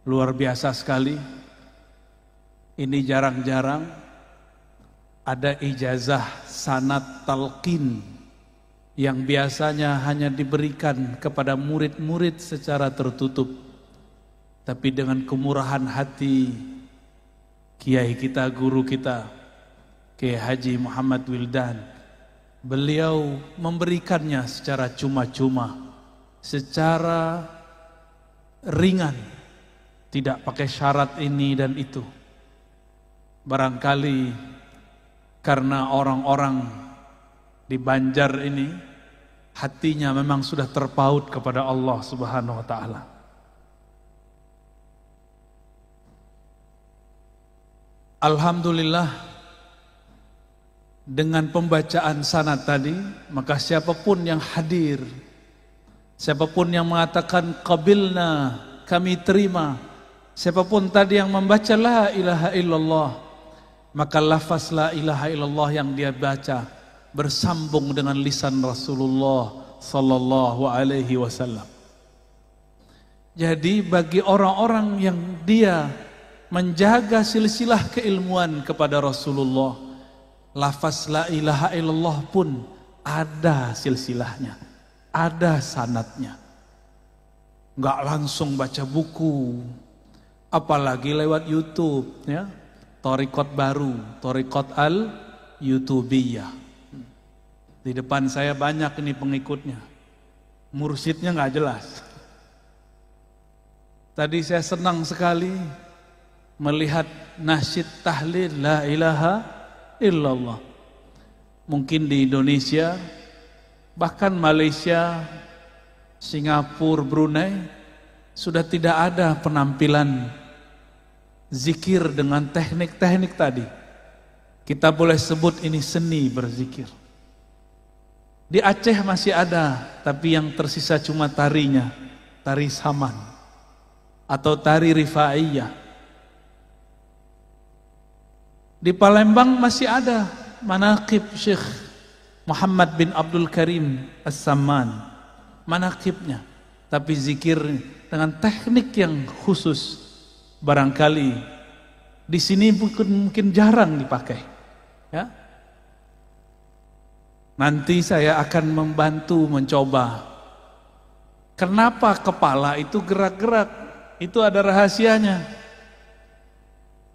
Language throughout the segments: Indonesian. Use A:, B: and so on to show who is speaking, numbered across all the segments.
A: Luar biasa sekali. Ini jarang-jarang ada ijazah sanad talqin yang biasanya hanya diberikan kepada murid-murid secara tertutup. Tapi dengan kemurahan hati kiai kita, guru kita, Kiai Haji Muhammad Wildan, beliau memberikannya secara cuma-cuma, secara ringan, tidak pakai syarat ini dan itu. Barangkali karena orang-orang di Banjar ini hatinya memang sudah terpaut kepada Allah Subhanahu wa taala. Alhamdulillah, dengan pembacaan sanad tadi, maka siapapun yang hadir, siapapun yang mengatakan qabilna, kami terima, siapapun tadi yang membaca la ilaha illallah, maka lafaz la ilaha illallah yang dia baca bersambung dengan lisan Rasulullah sallallahu alaihi wasallam. Jadi bagi orang-orang yang dia menjaga silsilah keilmuan kepada Rasulullah, lafaz la ilaha illallah pun ada silsilahnya, ada sanadnya. Enggak langsung baca buku, apalagi lewat YouTube, ya. Thariqat baru, Thariqat al-Youtubiyah. Di depan saya banyak ini pengikutnya. Mursyidnya enggak jelas. Tadi saya senang sekali melihat nasyid tahlil la ilaha illallah. Mungkin di Indonesia, bahkan Malaysia, Singapura, Brunei sudah tidak ada penampilan zikir dengan teknik-teknik tadi. Kita boleh sebut ini seni berzikir. Di Aceh masih ada, tapi yang tersisa cuma tarinya, tari saman atau tari rifaiyah. Di Palembang masih ada manaqib Syekh Muhammad bin Abdul Karim As-Samman, manaqibnya, tapi zikir dengan teknik yang khusus. Barangkali di sini mungkin jarang dipakai, ya. Nanti saya akan membantu mencoba. Kenapa kepala itu gerak-gerak? Itu ada rahasianya.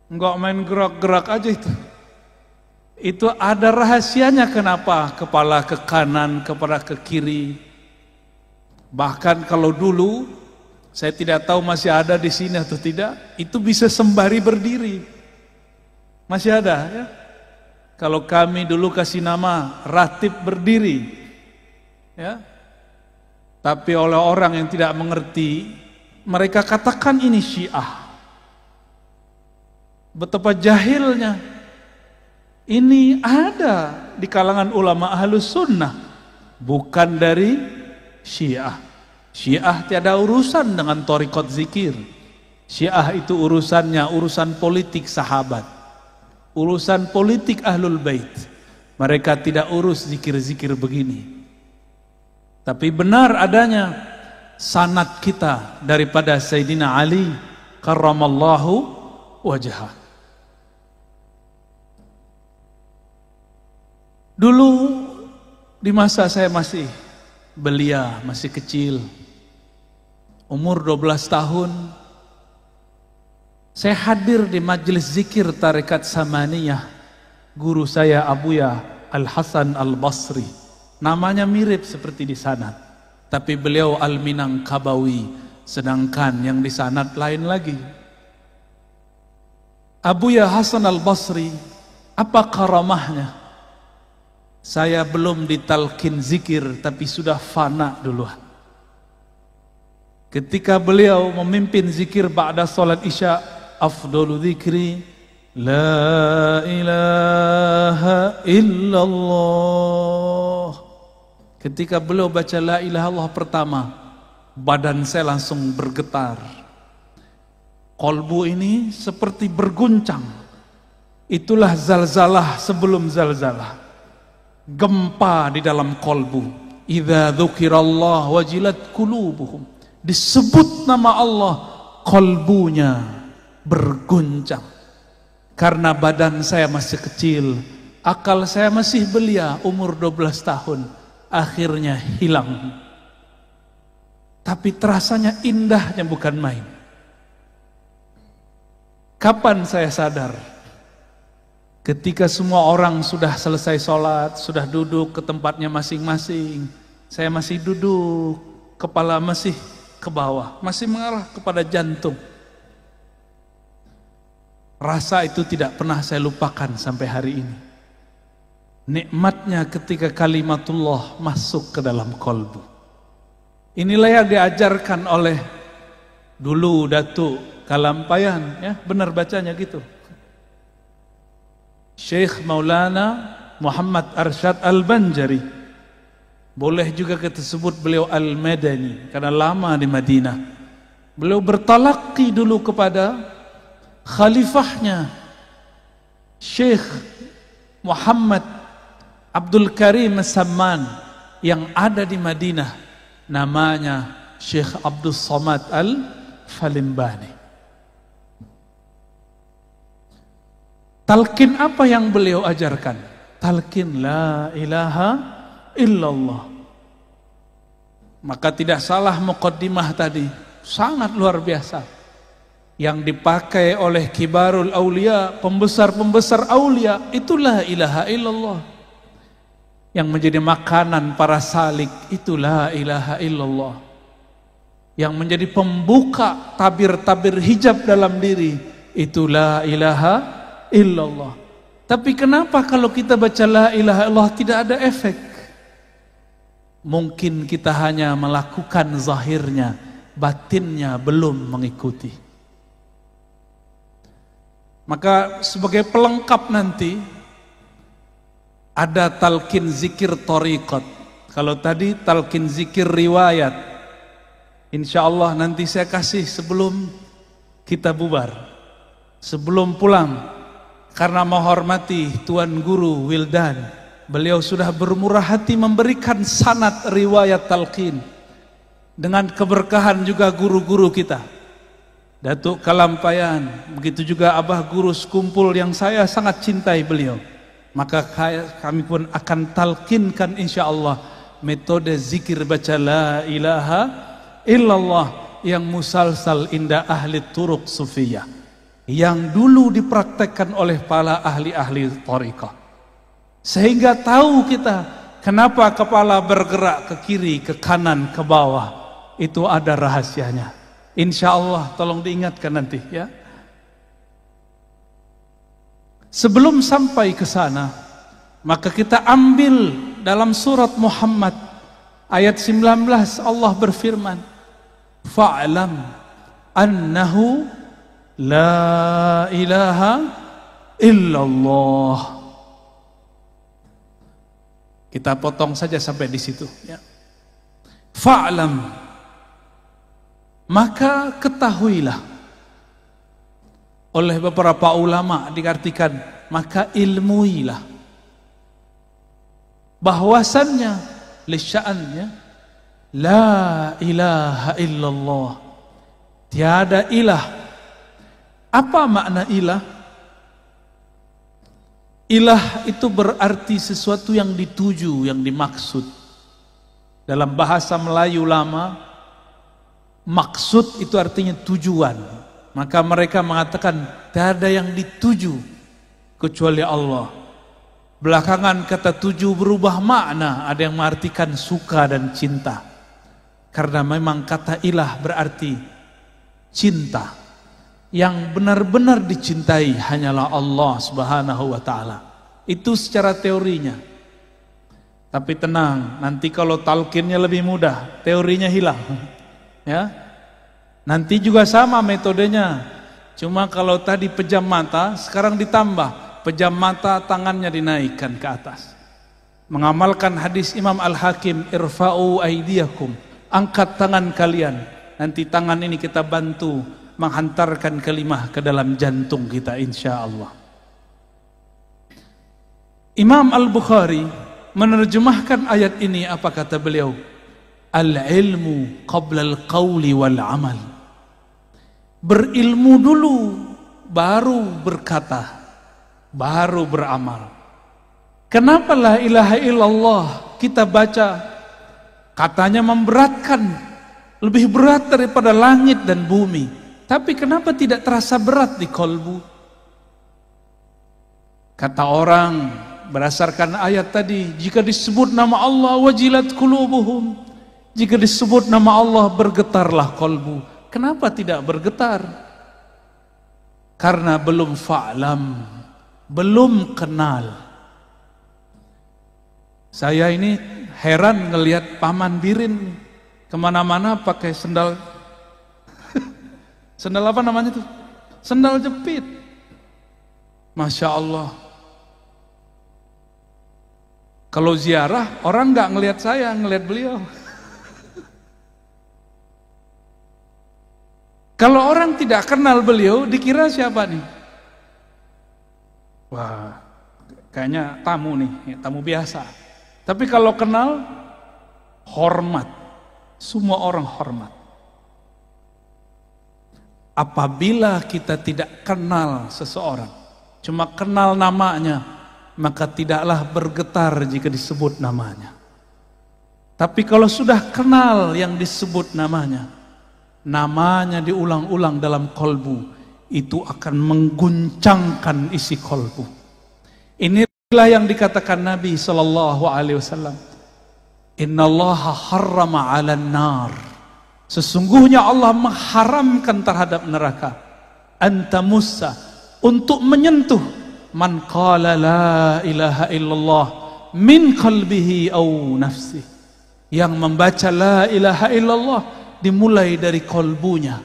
A: Enggak main gerak-gerak aja itu. Itu ada rahasianya kenapa kepala ke kanan, kepala ke kiri. Bahkan kalau dulu, saya tidak tahu masih ada di sini atau tidak, itu bisa sembari berdiri. Masih ada, ya. Kalau kami dulu kasih nama ratib berdiri, ya. Tapi oleh orang yang tidak mengerti, mereka katakan ini Syiah. Betapa jahilnya. Ini ada di kalangan ulama Ahlus Sunnah, bukan dari Syiah. Syiah tiada urusan dengan thariqat zikir. Syiah itu urusannya urusan politik sahabat, urusan politik Ahlul Bait. Mereka tidak urus zikir-zikir begini. Tapi benar adanya sanad kita daripada Sayyidina Ali karramallahu wajhah. Dulu di masa saya masih belia, masih kecil, umur 12 tahun, saya hadir di majelis zikir Tarekat Samaniyah. Guru saya Abuya Al-Hasan Al-Basri, namanya mirip seperti di sanad, tapi beliau Al-Minangkabawi, sedangkan yang di sanad lain lagi. Abuya Hasan Al-Basri, apa karamahnya? Saya belum ditalkin zikir, tapi sudah fana duluan. Ketika beliau memimpin zikir ba'da salat isya, afdalu dzikri la ilaha illallah. Ketika beliau baca la ilaha illallah pertama, badan saya langsung bergetar. Kolbu ini seperti berguncang. Itulah zalzalah sebelum zalzalah. Gempa di dalam kolbu. Idza dzukirallah wajilat qulubuhum. Disebut nama Allah, kolbunya berguncang. Karena badan saya masih kecil, akal saya masih belia, umur 12 tahun, akhirnya hilang. Tapi terasanya indahnya bukan main. Kapan saya sadar? Ketika semua orang sudah selesai sholat, sudah duduk ke tempatnya masing-masing, saya masih duduk, kepala masih ke bawah, masih mengarah kepada jantung. Rasa itu tidak pernah saya lupakan sampai hari ini. Nikmatnya ketika kalimatullah masuk ke dalam kolbu. Inilah yang diajarkan oleh dulu Datuk Kalampayan, ya, benar bacanya gitu. Syekh Maulana Muhammad Arsyad Al-Banjari. Boleh juga kita sebut beliau Al-Madani karena lama di Madinah. Beliau bertalaqi dulu kepada khalifahnya Syekh Muhammad Abdul Karim Samman yang ada di Madinah, namanya Syekh Abdul Somad Al-Falimbani. Talqin apa yang beliau ajarkan? Talqin la ilaha illallah. Maka tidak salah muqaddimah tadi, sangat luar biasa. Yang dipakai oleh kibarul aulia, pembesar-pembesar aulia, itulah ilaha illallah. Yang menjadi makanan para salik, itulah ilaha illallah. Yang menjadi pembuka tabir-tabir hijab dalam diri, itulah ilaha illallah. Tapi kenapa kalau kita baca la ilaha illallah tidak ada efek? Mungkin kita hanya melakukan zahirnya, batinnya belum mengikuti. Maka sebagai pelengkap nanti ada talqin zikir thariqat. Kalau tadi talqin zikir riwayat, insya Allah nanti saya kasih sebelum kita bubar, sebelum pulang, karena menghormati Tuan Guru Wildan. Beliau sudah bermurah hati memberikan sanad riwayat talqin dengan keberkahan juga guru-guru kita. Datuk Kalampayan, begitu juga Abah Guru Sekumpul yang saya sangat cintai beliau. Maka kami pun akan talqinkan insya Allah metode zikir baca la ilaha illallah yang musalsal indah ahli turuk sufiyah, yang dulu dipraktekkan oleh para ahli-ahli thariqah. Sehingga tahu kita kenapa kepala bergerak ke kiri, ke kanan, ke bawah. Itu ada rahasianya. Insya Allah tolong diingatkan nanti, ya. Sebelum sampai ke sana, maka kita ambil dalam surat Muhammad ayat 19, Allah berfirman, fa'lam annahu la ilaha illallah. Kita potong saja sampai di situ, ya. Fa'lam, maka ketahuilah. Oleh beberapa ulama diartikan maka ilmuilah, bahwasannya lisya'annya la ilaha illallah, tiada ilah. Apa makna ilah? Ilah itu berarti sesuatu yang dituju, yang dimaksud. Dalam bahasa Melayu lama, maksud itu artinya tujuan. Maka mereka mengatakan tidak ada yang dituju kecuali Allah. Belakangan kata tuju berubah makna, ada yang mengartikan suka dan cinta. Karena memang kata ilah berarti cinta. Yang benar-benar dicintai hanyalah Allah Subhanahu wa ta'ala. Itu secara teorinya. Tapi tenang, nanti kalau talqinnya lebih mudah, teorinya hilang. Ya, nanti juga sama metodenya. Cuma kalau tadi pejam mata, sekarang ditambah pejam mata, tangannya dinaikkan ke atas. Mengamalkan hadis Imam Al-Hakim, irfa'u aidiyakum, angkat tangan kalian. Nanti tangan ini kita bantu menghantarkan kalimah ke dalam jantung kita, insya Allah. Imam Al-Bukhari menerjemahkan ayat ini, apa kata beliau? Al-ilmu qabla al-qawli wal-amal. berilmu dulu, baru berkata, baru beramal. Kenapa la ilaha illallah kita baca, katanya memberatkan, lebih berat daripada langit dan bumi, tapi kenapa tidak terasa berat di kolbu? Kata orang berdasarkan ayat tadi, jika disebut nama Allah wajilat qulubuhum, jika disebut nama Allah bergetarlah kolbu. Kenapa tidak bergetar? Karena belum fa'lam, belum kenal. Saya ini heran ngelihat Paman Birin kemana-mana pakai sendal sendal apa namanya tuh? Sendal jepit. Masya Allah. Kalau ziarah, orang nggak ngelihat saya, ngelihat beliau. Kalau orang tidak kenal beliau, dikira siapa nih? Wah, kayaknya tamu nih, tamu biasa. Tapi kalau kenal, hormat. Semua orang hormat. Apabila kita tidak kenal seseorang, cuma kenal namanya, maka tidaklah bergetar jika disebut namanya. Tapi kalau sudah kenal yang disebut namanya, namanya diulang-ulang dalam kolbu, itu akan mengguncangkan isi kolbu. Inilah yang dikatakan Nabi SAW, Innallaha harrama 'alan nar, sesungguhnya Allah mengharamkan terhadap neraka, anta musa, untuk menyentuh man qala la ilaha illallah min qalbihi au nafsi, yang membaca la ilaha illallah dimulai dari kolbunya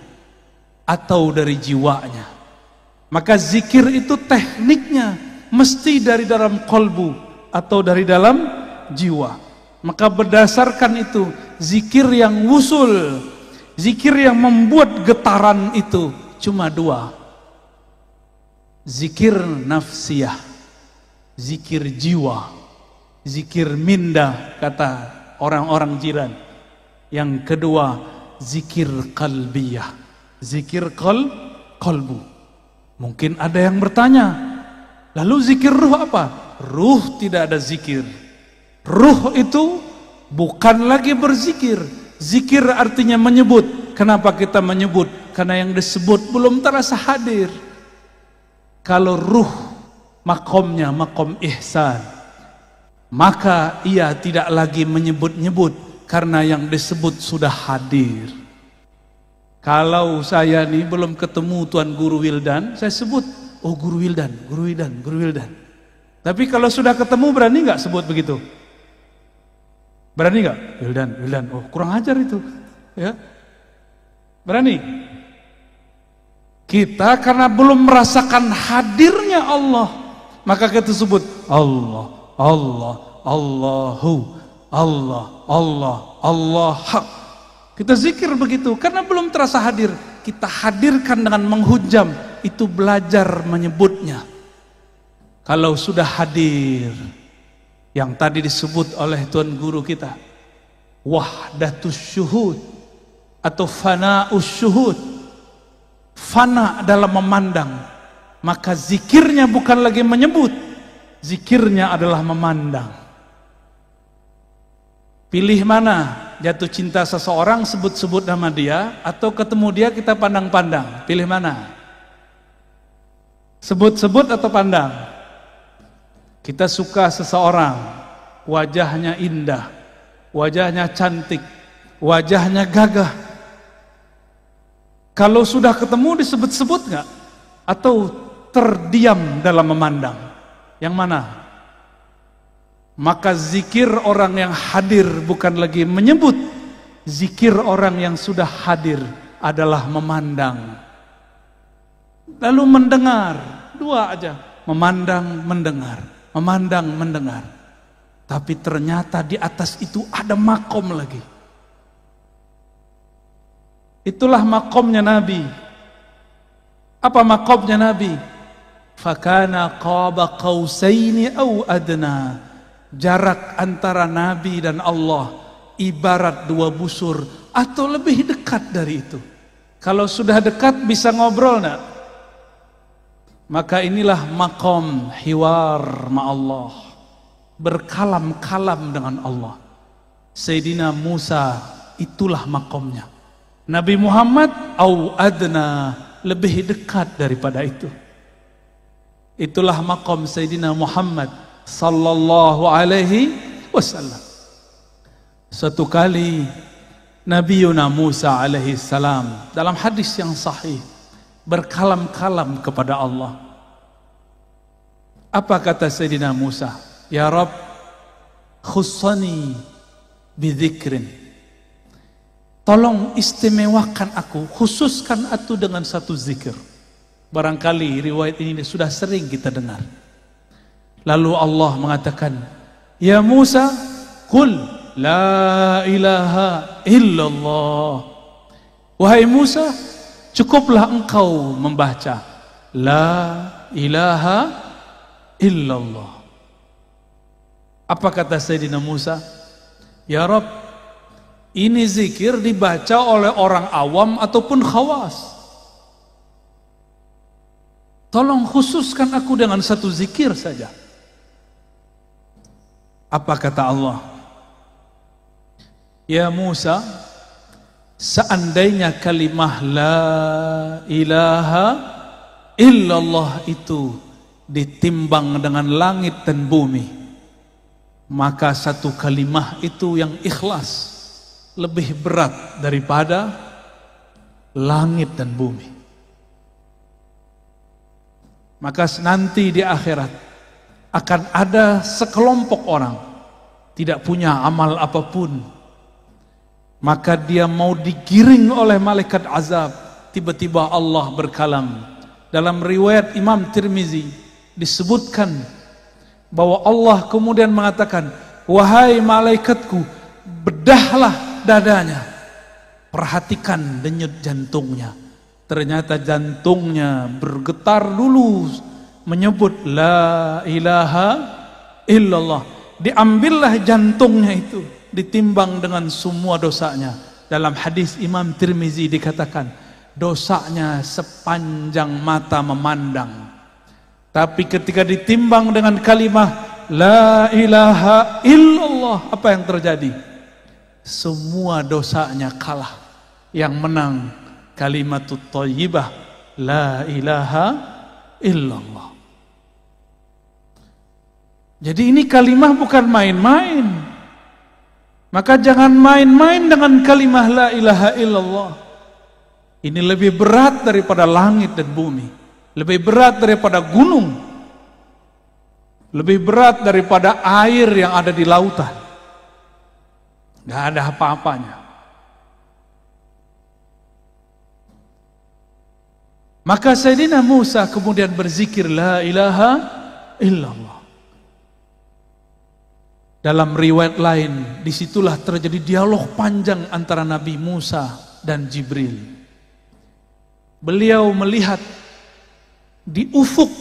A: atau dari jiwanya. Maka zikir itu tekniknya mesti dari dalam kolbu atau dari dalam jiwa. Maka berdasarkan itu, zikir yang wusul, zikir yang membuat getaran itu cuma dua. Zikir nafsiyah, zikir jiwa, zikir minda, kata orang-orang jiran. Yang kedua, zikir qalbiyah, zikir qalbu. Mungkin ada yang bertanya, lalu zikir ruh apa? Ruh tidak ada zikir. Ruh itu bukan lagi berzikir. Zikir artinya menyebut. Kenapa kita menyebut? Karena yang disebut belum terasa hadir. Kalau ruh makomnya makom ihsan, maka ia tidak lagi menyebut-nyebut, karena yang disebut sudah hadir. Kalau saya nih belum ketemu Tuan Guru Wildan, saya sebut, oh Guru Wildan, Guru Wildan, Guru Wildan. Tapi kalau sudah ketemu, berani nggak sebut begitu? Berani nggak? Wildan, Wildan, oh kurang ajar itu, ya. Berani? Kita karena belum merasakan hadirnya Allah, maka kita sebut Allah, Allah, Allahu, Allah, Allah, Allah hak. Kita zikir begitu karena belum terasa hadir. Kita hadirkan dengan menghujam, itu belajar menyebutnya. Kalau sudah hadir, yang tadi disebut oleh Tuan Guru kita, wahdatus syuhud atau fana'us syuhud, fana dalam memandang, maka zikirnya bukan lagi menyebut, zikirnya adalah memandang. Pilih mana? Jatuh cinta seseorang, sebut-sebut nama dia, atau ketemu dia kita pandang-pandang? Pilih mana? Sebut-sebut atau pandang? Kita suka seseorang, wajahnya indah, wajahnya cantik, wajahnya gagah. Kalau sudah ketemu disebut-sebut nggak? Atau terdiam dalam memandang? Yang mana? Maka zikir orang yang hadir bukan lagi menyebut. Zikir orang yang sudah hadir adalah memandang. Lalu mendengar, dua aja. Memandang, mendengar. Memandang, mendengar. Tapi ternyata di atas itu ada makom lagi. Itulah makomnya Nabi. Apa makomnya Nabi? Fakana qaba qausaini au adna. Jarak antara Nabi dan Allah ibarat dua busur atau lebih dekat dari itu. Kalau sudah dekat bisa ngobrol enggak? Maka inilah maqam hiwar ma'allah, berkalam-kalam dengan Allah. Sayyidina Musa itulah maqamnya. Nabi Muhammad au adna, lebih dekat daripada itu. Itulah maqam Sayyidina Muhammad sallallahu alaihi wasallam. Suatu kali Nabi Musa alaihi salam dalam hadis yang sahih berkalam-kalam kepada Allah. Apa kata Sayyidina Musa? Ya Rabb, khussani bidzikrin. Tolong istimewakan aku, khususkan aku dengan satu zikir. Barangkali riwayat ini sudah sering kita dengar. Lalu Allah mengatakan, Ya Musa, qul la ilaha illallah. Wahai Musa, cukuplah engkau membaca la ilaha illallah. Apa kata Sayyidina Musa? Ya Rabb, ini zikir dibaca oleh orang awam ataupun khawas. Tolong khususkan aku dengan satu zikir saja. Apa kata Allah? Ya Musa, seandainya kalimah la ilaha illallah itu ditimbang dengan langit dan bumi, maka satu kalimah itu yang ikhlas lebih berat daripada langit dan bumi. Maka nanti di akhirat akan ada sekelompok orang tidak punya amal apapun, maka dia mau digiring oleh malaikat azab. Tiba-tiba Allah berkalam. Dalam riwayat Imam Tirmizi disebutkan bahwa Allah kemudian mengatakan, wahai malaikatku, bedahlah dadanya, perhatikan denyut jantungnya. Ternyata jantungnya bergetar dulu menyebut la ilaha illallah. Diambillah jantungnya itu, ditimbang dengan semua dosanya. Dalam hadis Imam Tirmizi dikatakan, dosanya sepanjang mata memandang. Tapi ketika ditimbang dengan kalimah la ilaha illallah, apa yang terjadi? Semua dosanya kalah. Yang menang kalimatut thayyibah la ilaha illallah. Jadi ini kalimah bukan main-main. Maka jangan main-main dengan kalimah la ilaha illallah. Ini lebih berat daripada langit dan bumi, lebih berat daripada gunung, lebih berat daripada air yang ada di lautan. Gak ada apa-apanya. Maka Sayyidina Musa kemudian berzikir la ilaha illallah. Dalam riwayat lain, disitulah terjadi dialog panjang antara Nabi Musa dan Jibril. Beliau melihat di ufuk,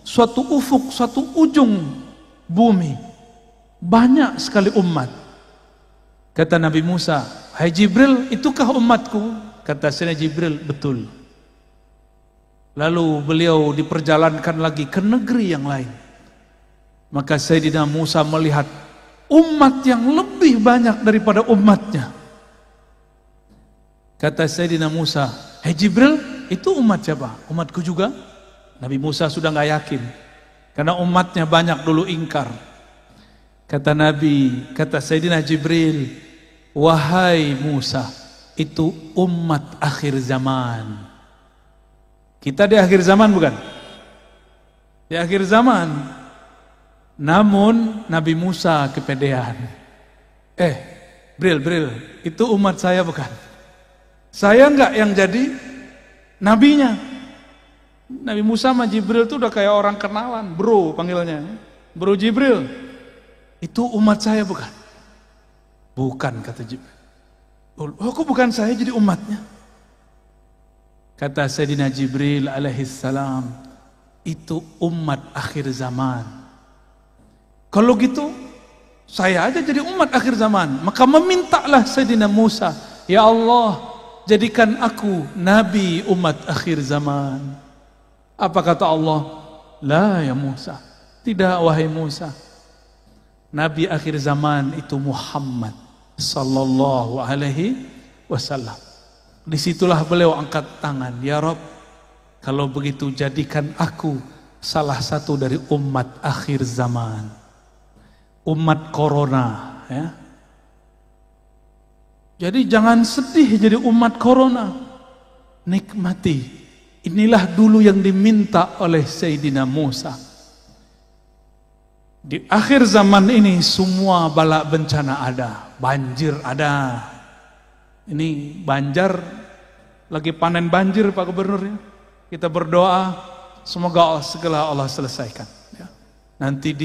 A: suatu ujung bumi, banyak sekali umat. Kata Nabi Musa, hai Jibril, itukah umatku? Kata Sayyidina Jibril, betul. Lalu beliau diperjalankan lagi ke negeri yang lain. Maka Sayyidina Musa melihat umat yang lebih banyak daripada umatnya. Kata Sayyidina Musa, hai Jibril, itu umat siapa? Umatku juga? Nabi Musa sudah gak yakin, karena umatnya banyak dulu ingkar. Kata Nabi, kata Sayyidina Jibril, wahai Musa, itu umat akhir zaman. Kita di akhir zaman bukan? Di akhir zaman. Namun Nabi Musa kepedean. Bril, itu umat saya bukan? Saya enggak yang jadi nabinya. Nabi Musa sama Jibril itu udah kayak orang kenalan, bro panggilnya. Bro Jibril, itu umat saya bukan? Bukan, kata Jibril. Oh, kok bukan saya jadi umatnya? Kata Sayyidina Jibril alaihissalam, itu umat akhir zaman. Kalau gitu, saya aja jadi umat akhir zaman. Maka memintalah Sayyidina Musa, ya Allah, jadikan aku nabi umat akhir zaman. Apa kata Allah? La ya Musa, tidak wahai Musa. Nabi akhir zaman itu Muhammad sallallahu alaihi wasallam. Disitulah beliau angkat tangan, ya Rabb, kalau begitu jadikan aku salah satu dari umat akhir zaman, umat corona, ya. Jadi jangan sedih jadi umat corona, nikmati. Inilah dulu yang diminta oleh Sayyidina Musa. Di akhir zaman ini semua bala bencana ada, banjir ada. Ini Banjar lagi panen banjir Pak Gubernur, ya. Kita berdoa semoga segala Allah selesaikan, ya. Nanti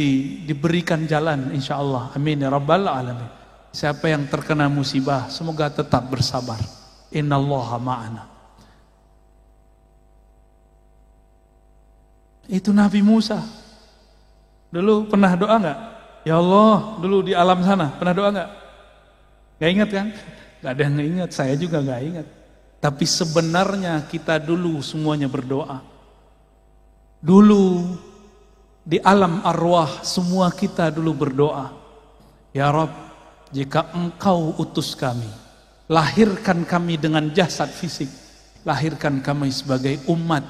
A: diberikan jalan insya Allah, amin ya rabbal alamin. Siapa yang terkena musibah semoga tetap bersabar. Innallaha ma'ana. Itu Nabi Musa. Dulu pernah doa nggak? Ya Allah, dulu di alam sana pernah doa nggak? Gak ingat kan? Gak ada yang ingat, saya juga gak ingat. Tapi sebenarnya kita dulu semuanya berdoa. Dulu di alam arwah semua kita dulu berdoa. Ya Rabb, jika Engkau utus kami, lahirkan kami dengan jasad fisik, lahirkan kami sebagai umat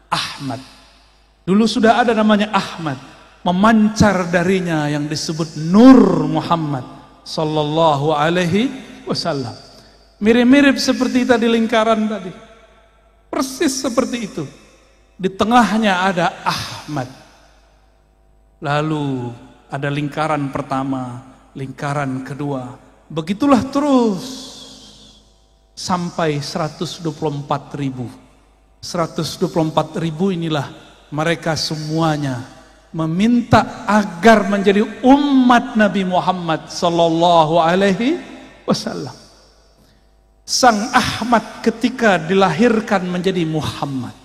A: Ahmad. Dulu sudah ada namanya Ahmad, memancar darinya yang disebut Nur Muhammad sallallahu alaihi wasallam. Mirip-mirip seperti tadi lingkaran tadi, persis seperti itu. Di tengahnya ada Ahmad, lalu ada lingkaran pertama, lingkaran kedua, begitulah terus sampai 124.000. 124.000 inilah mereka semuanya meminta agar menjadi umat Nabi Muhammad sallallahu alaihi wasallam. Sang Ahmad ketika dilahirkan menjadi Muhammad.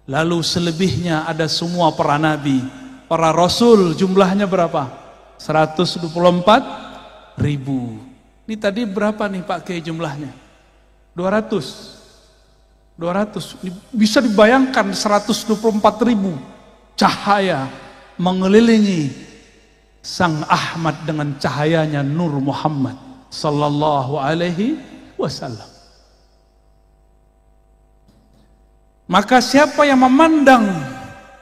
A: Lalu selebihnya ada semua para nabi, para rasul, jumlahnya berapa? 124.000. Ini tadi berapa nih Pak Kiai jumlahnya? 200. Bisa dibayangkan 124.000 cahaya mengelilingi Sang Ahmad dengan cahayanya Nur Muhammad sallallahu alaihi wasallam. Maka siapa yang memandang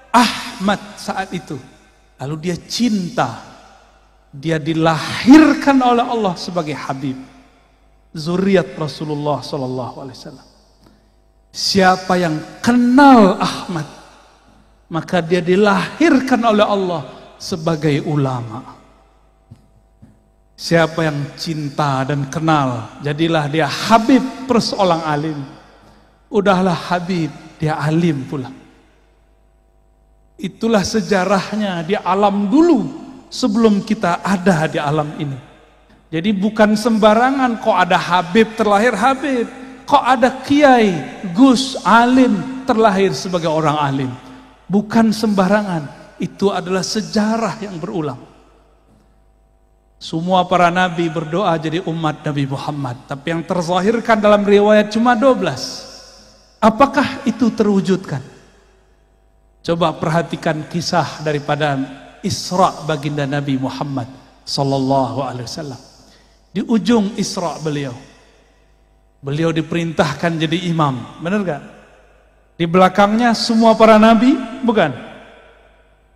A: Ahmad saat itu, lalu dia cinta, dia dilahirkan oleh Allah sebagai Habib, zuriat Rasulullah sallallahu alaihi wasallam. Siapa yang kenal Ahmad, maka dia dilahirkan oleh Allah sebagai ulama. Siapa yang cinta dan kenal, jadilah dia Habib perseorang alim. Udahlah Habib, dia alim pula. Itulah sejarahnya di alam dulu sebelum kita ada di alam ini. Jadi bukan sembarangan kok ada Habib terlahir Habib, kok ada Kiai, Gus, alim terlahir sebagai orang alim. Bukan sembarangan, itu adalah sejarah yang berulang. Semua para nabi berdoa jadi umat Nabi Muhammad, tapi yang terzahirkan dalam riwayat cuma 12. Apakah itu terwujudkan? Coba perhatikan kisah daripada Isra baginda Nabi Muhammad sallallahu alaihi wasallam. Di ujung Isra beliau diperintahkan jadi imam, benar gak? Di belakangnya semua para nabi, bukan?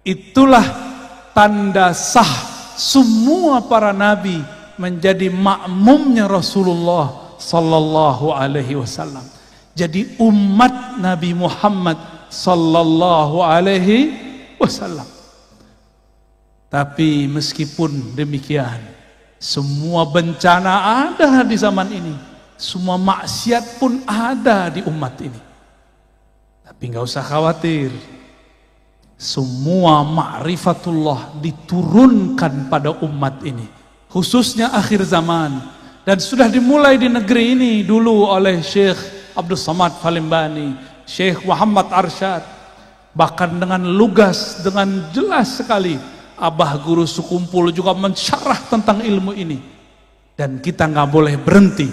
A: Itulah tanda sah semua para nabi menjadi makmumnya Rasulullah sallallahu alaihi wasallam. Jadi umat Nabi Muhammad sallallahu alaihi wasallam. Tapi meskipun demikian, semua bencana ada di zaman ini, semua maksiat pun ada di umat ini. Tapi nggak usah khawatir, semua ma'rifatullah diturunkan pada umat ini, khususnya akhir zaman, dan sudah dimulai di negeri ini dulu oleh Syekh Abdul Samad Falimbani, Syekh Muhammad Arsyad, bahkan dengan lugas, dengan jelas sekali Abah Guru Sukumpul juga mensyarah tentang ilmu ini. Dan kita nggak boleh berhenti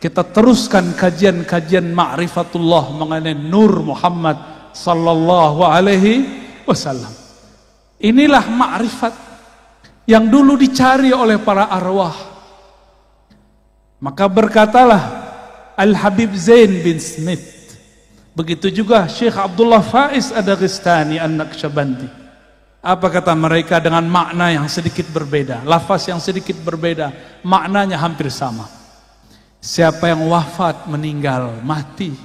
A: Kita teruskan kajian-kajian ma'rifatullah mengenai Nur Muhammad sallallahu alaihi wasallam. Inilah ma'rifat yang dulu dicari oleh para arwah. Maka berkatalah Al-Habib Zain bin Smith, begitu juga Syekh Abdullah Faiz Ad-Daghestani An-Naqsyabandi. Apa kata mereka? Dengan makna yang sedikit berbeda, lafaz yang sedikit berbeda, maknanya hampir sama. Siapa yang wafat, meninggal, mati,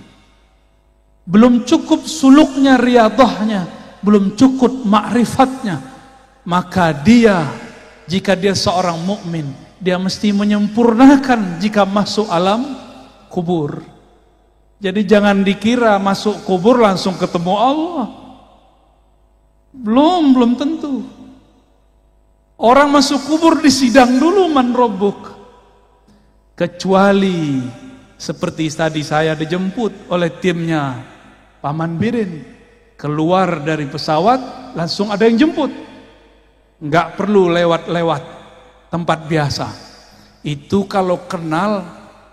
A: belum cukup suluknya, riyadhahnya, belum cukup ma'rifatnya, maka dia, jika dia seorang mukmin, dia mesti menyempurnakan jika masuk alam kubur. Jadi jangan dikira masuk kubur langsung ketemu Allah. Belum tentu. Orang masuk kubur disidang dulu, man rabbuk. Kecuali seperti tadi saya dijemput oleh timnya Paman Birin, keluar dari pesawat langsung ada yang jemput, nggak perlu lewat-lewat tempat biasa. Itu kalau kenal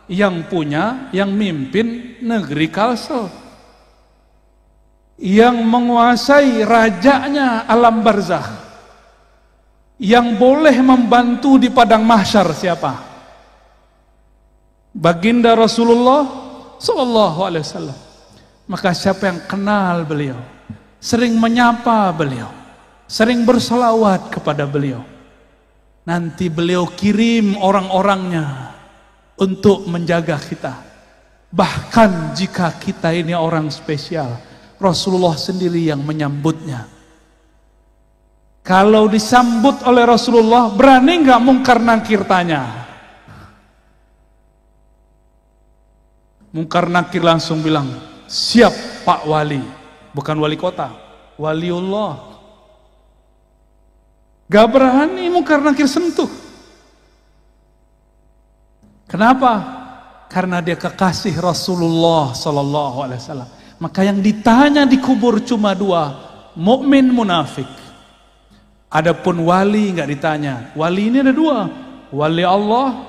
A: yang punya, yang mimpin negeri Kalsel, yang menguasai rajanya alam barzakh, yang boleh membantu di padang mahsyar siapa? Baginda Rasulullah sallallahu alaihi wasallam. Maka siapa yang kenal beliau, sering menyapa beliau, sering berselawat kepada beliau, nanti beliau kirim orang-orangnya untuk menjaga kita. Bahkan jika kita ini orang spesial, Rasulullah sendiri yang menyambutnya. Kalau disambut oleh Rasulullah, berani nggak mungkar nakir tanya? Mungkar nakir langsung bilang, siap Pak Wali. Bukan wali kota, waliullah. Gak berani mungkar nakir sentuh. Kenapa? Karena dia kekasih Rasulullah sallallahu alaihi wasallam. Maka yang ditanya di kubur cuma dua, mukmin, munafik. Adapun wali nggak ditanya. Wali ini ada dua, wali Allah,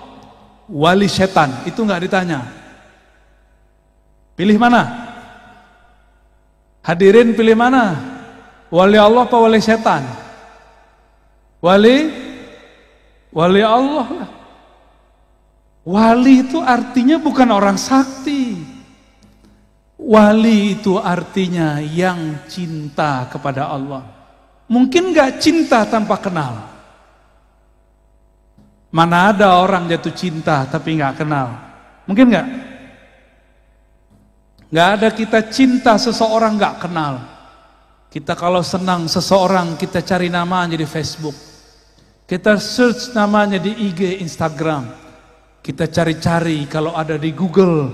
A: wali setan. Itu nggak ditanya. Pilih mana? Hadirin pilih mana? Wali Allah apa wali setan? Wali Allah lah. Wali itu artinya bukan orang sakti. Wali itu artinya yang cinta kepada Allah. Mungkin gak cinta tanpa kenal. Mana ada orang jatuh cinta tapi gak kenal? Mungkin gak? Gak ada kita cinta seseorang gak kenal. Kita kalau senang seseorang, kita cari namanya di Facebook, kita search namanya di IG, Instagram, kita cari-cari kalau ada di Google.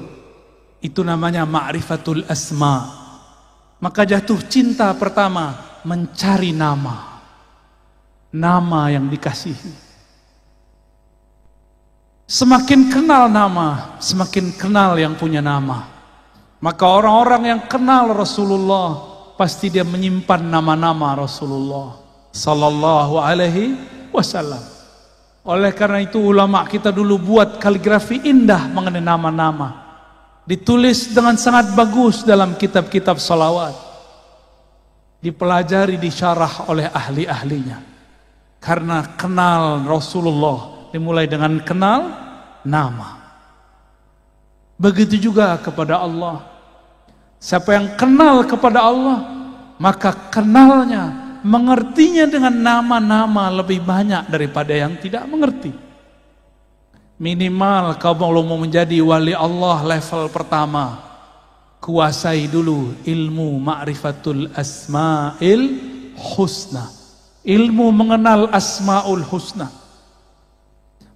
A: Itu namanya ma'rifatul asma. Maka jatuh cinta pertama mencari nama, nama yang dikasihi. Semakin kenal nama, semakin kenal yang punya nama. Maka orang-orang yang kenal Rasulullah pasti dia menyimpan nama-nama Rasulullah sallallahu alaihi wasallam. Oleh karena itu ulama kita dulu buat kaligrafi indah mengenai nama-nama, ditulis dengan sangat bagus dalam kitab-kitab salawat, dipelajari, disyarah oleh ahli-ahlinya. Karena kenal Rasulullah dimulai dengan kenal nama. Begitu juga kepada Allah. Siapa yang kenal kepada Allah, maka kenalnya, mengertinya dengan nama-nama lebih banyak daripada yang tidak mengerti. Minimal kalau mau menjadi wali Allah level pertama, kuasai dulu ilmu ma'rifatul asma'il husna, ilmu mengenal asma'ul husna.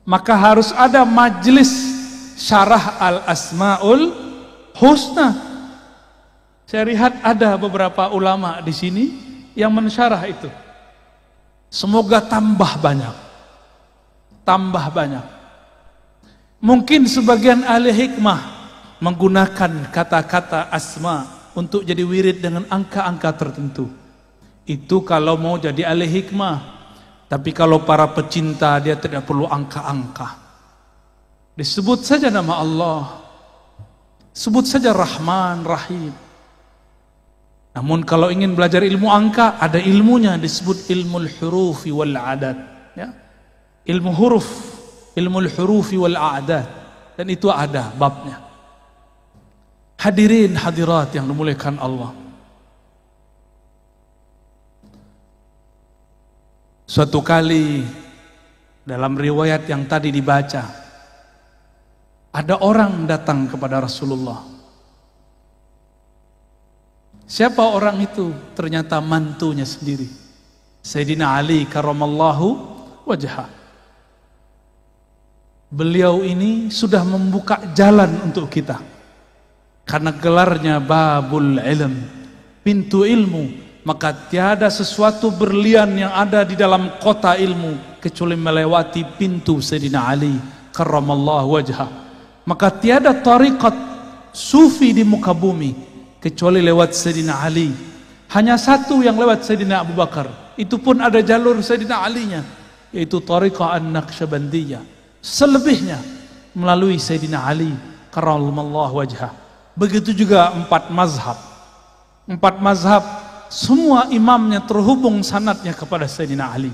A: Maka harus ada majlis syarah al asma'ul husna. Saya lihat ada beberapa ulama di sini yang mensyarah itu. Semoga tambah banyak, tambah banyak. Mungkin sebagian ahli hikmah menggunakan kata-kata asma untuk jadi wirid dengan angka-angka tertentu. Itu kalau mau jadi ahli hikmah. Tapi kalau para pecinta, dia tidak perlu angka-angka. Disebut saja nama Allah, sebut saja Rahman, Rahim. Namun kalau ingin belajar ilmu angka, ada ilmunya, disebut ilmul hurufi wal a'dad, ya. Ilmu huruf, ilmul hurufi wal a'dad, dan itu ada babnya. Hadirin hadirat yang dimuliakan Allah. Suatu kali dalam riwayat yang tadi dibaca, ada orang datang kepada Rasulullah. Siapa orang itu? Ternyata mantunya sendiri, Sayyidina Ali karramallahu wajhah. Beliau ini sudah membuka jalan untuk kita, karena gelarnya babul ilm, pintu ilmu. Maka tiada sesuatu berlian yang ada di dalam kota ilmu kecuali melewati pintu Sayyidina Ali karramallahu wajhah. Maka tiada tariqat sufi di muka bumi kecuali lewat Sayyidina Ali. Hanya satu yang lewat Sayyidina Abu Bakar, itu pun ada jalur Sayyidina Ali-nya, yaitu tariqah an-Naqsyabandiyah. Selebihnya melalui Sayyidina Ali karramallahu wajhah. Begitu juga 4 mazhab. 4 mazhab semua imamnya terhubung sanadnya kepada Sayyidina Ali.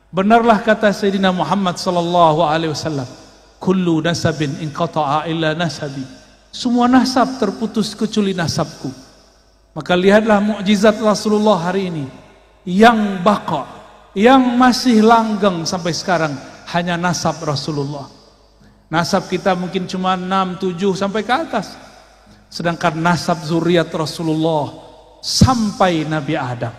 A: Benarlah kata Sayyidina Muhammad sallallahu alaihi wasallam, kullu nasabin inqata'a illa nasabi. Semua nasab terputus kecuali nasabku. Maka lihatlah mukjizat Rasulullah hari ini, yang baqa, yang masih langgeng sampai sekarang, hanya nasab Rasulullah. Nasab kita mungkin cuma 6, 7 sampai ke atas. Sedangkan nasab zuriat Rasulullah sampai Nabi Adam.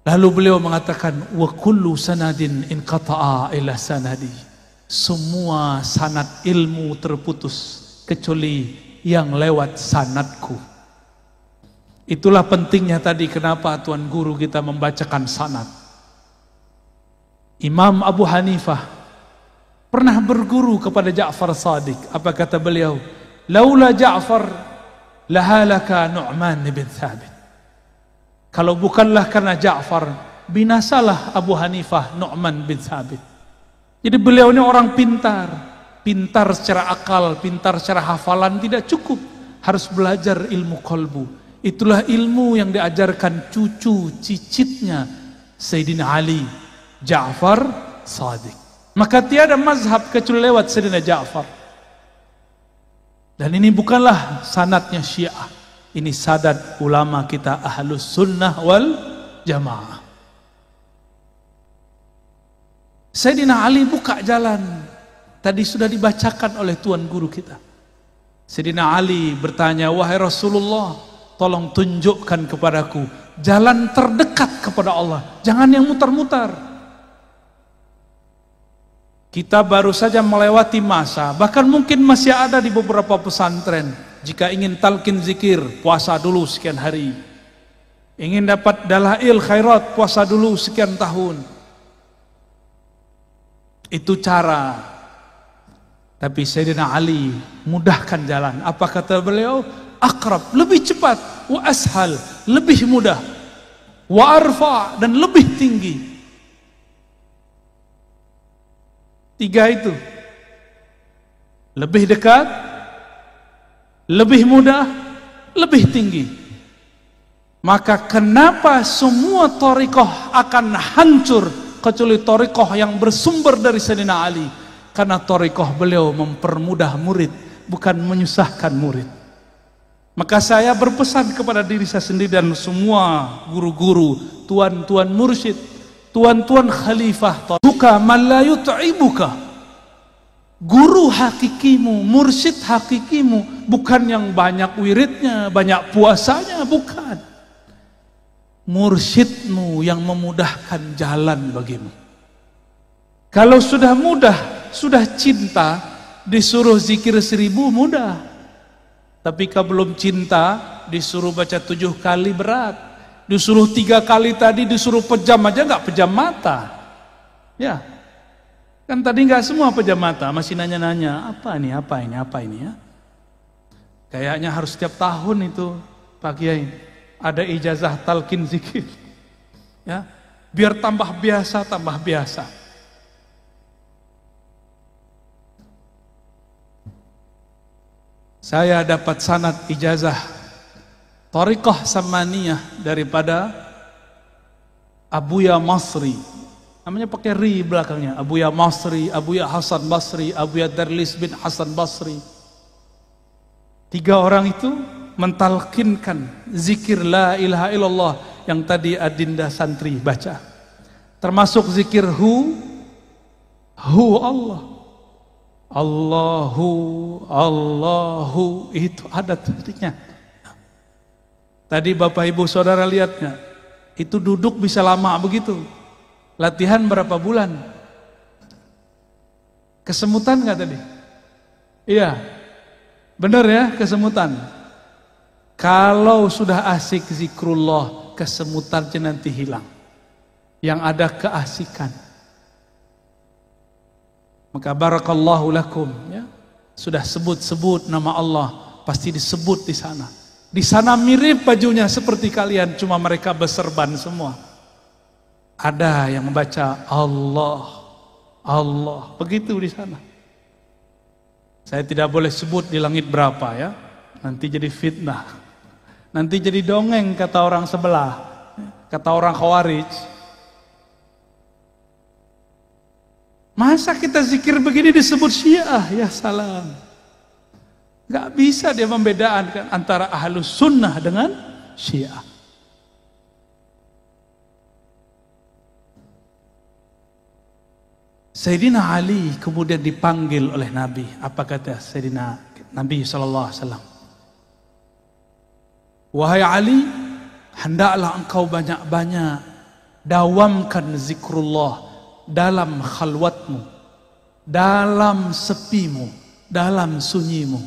A: Lalu beliau mengatakan, wa kullu sanadin inqata'a ila sanadi. Semua sanad ilmu terputus kecuali yang lewat sanadku. Itulah pentingnya tadi kenapa Tuan Guru kita membacakan sanad. Imam Abu Hanifah pernah berguru kepada Ja'far Shadiq. Apa kata beliau? Laula Ja'far lahalaka Nu'man bin Thabit. Kalau bukanlah karena Ja'far, binasalah Abu Hanifah Nu'man bin Thabit. Jadi beliau ini orang pintar. Pintar secara akal, pintar secara hafalan tidak cukup. Harus belajar ilmu qalbu. Itulah ilmu yang diajarkan cucu cicitnya Sayyidina Ali, Ja'far Shadiq. Maka tiada mazhab kecuali lewat Sayyidina Ja'far. Dan ini bukanlah sanadnya Syiah. Ini sadat ulama kita Ahlus Sunnah wal Jamaah. Sayyidina Ali buka jalan. Tadi sudah dibacakan oleh Tuan Guru kita. Sayyidina Ali bertanya, wahai Rasulullah, tolong tunjukkan kepadaku jalan terdekat kepada Allah. Jangan yang mutar-mutar. Kita baru saja melewati masa, bahkan mungkin masih ada di beberapa pesantren. Jika ingin talqin zikir, puasa dulu sekian hari. Ingin dapat dalail khairat, puasa dulu sekian tahun. Itu cara. Tapi Sayyidina Ali mudahkan jalan. Apa kata beliau? Akrab, lebih cepat. Wa ashal, lebih mudah. Wa arfa, dan lebih tinggi. 3 itu. Lebih dekat, lebih mudah, lebih tinggi. Maka kenapa semua thariqah akan hancur kecuali thariqah yang bersumber dari Sayyidina Ali? Karena thariqah beliau mempermudah murid, bukan menyusahkan murid. Maka saya berpesan kepada diri saya sendiri dan semua guru-guru, tuan-tuan mursyid, tuan-tuan khalifah, buka man la yut'ibuka. Guru hakikimu, mursyid hakikimu bukan yang banyak wiridnya, banyak puasanya, bukan. Mursyidmu yang memudahkan jalan bagimu. Kalau sudah mudah, sudah cinta, disuruh zikir 1000 mudah. Tapi kalau belum cinta, disuruh baca 7 kali berat. Disuruh 3 kali tadi, disuruh pejam aja nggak pejam mata. Ya, kan tadi nggak semua pejam mata, masih nanya-nanya apa ini ya. Kayaknya harus setiap tahun itu Pak Kiai ada ijazah talqin zikir. Ya, biar tambah biasa. Saya dapat sanad ijazah Thariqah Samaniyah daripada Abuya Masri. Namanya pakai ri belakangnya. Abuya Masri, Abuya Hasan Basri, Abuya Darlis bin Hasan Basri. 3 orang itu mentalkinkan zikir la ilaha illallah yang tadi adinda santri baca. Termasuk zikir hu Allah. Allahu itu ada titiknya. Tadi Bapak Ibu Saudara lihatnya, itu duduk bisa lama begitu. Latihan berapa bulan? Kesemutan nggak tadi? Iya, benar ya, kesemutan. Kalau sudah asik zikrullah, kesemutannya nanti hilang. Yang ada keasikan. Maka barakallahu lakum, ya. Sudah sebut-sebut nama Allah, pasti disebut di sana. Di sana mirip bajunya seperti kalian, cuma mereka berserban semua. Ada yang membaca Allah, begitu di sana. Saya tidak boleh sebut di langit berapa ya, nanti jadi fitnah. Nanti jadi dongeng kata orang sebelah, kata orang Khawarij. Masa kita zikir begini disebut Syiah? Ya salam. Gak bisa dia membedakan antara Ahlus Sunnah dengan Syiah. Sayyidina Ali kemudian dipanggil oleh Nabi. Apa kata Sayyidina Nabi SAW? Wahai Ali, hendaklah engkau banyak-banyak dawamkan zikrullah dalam khalwatmu, dalam sepimu, dalam sunyimu.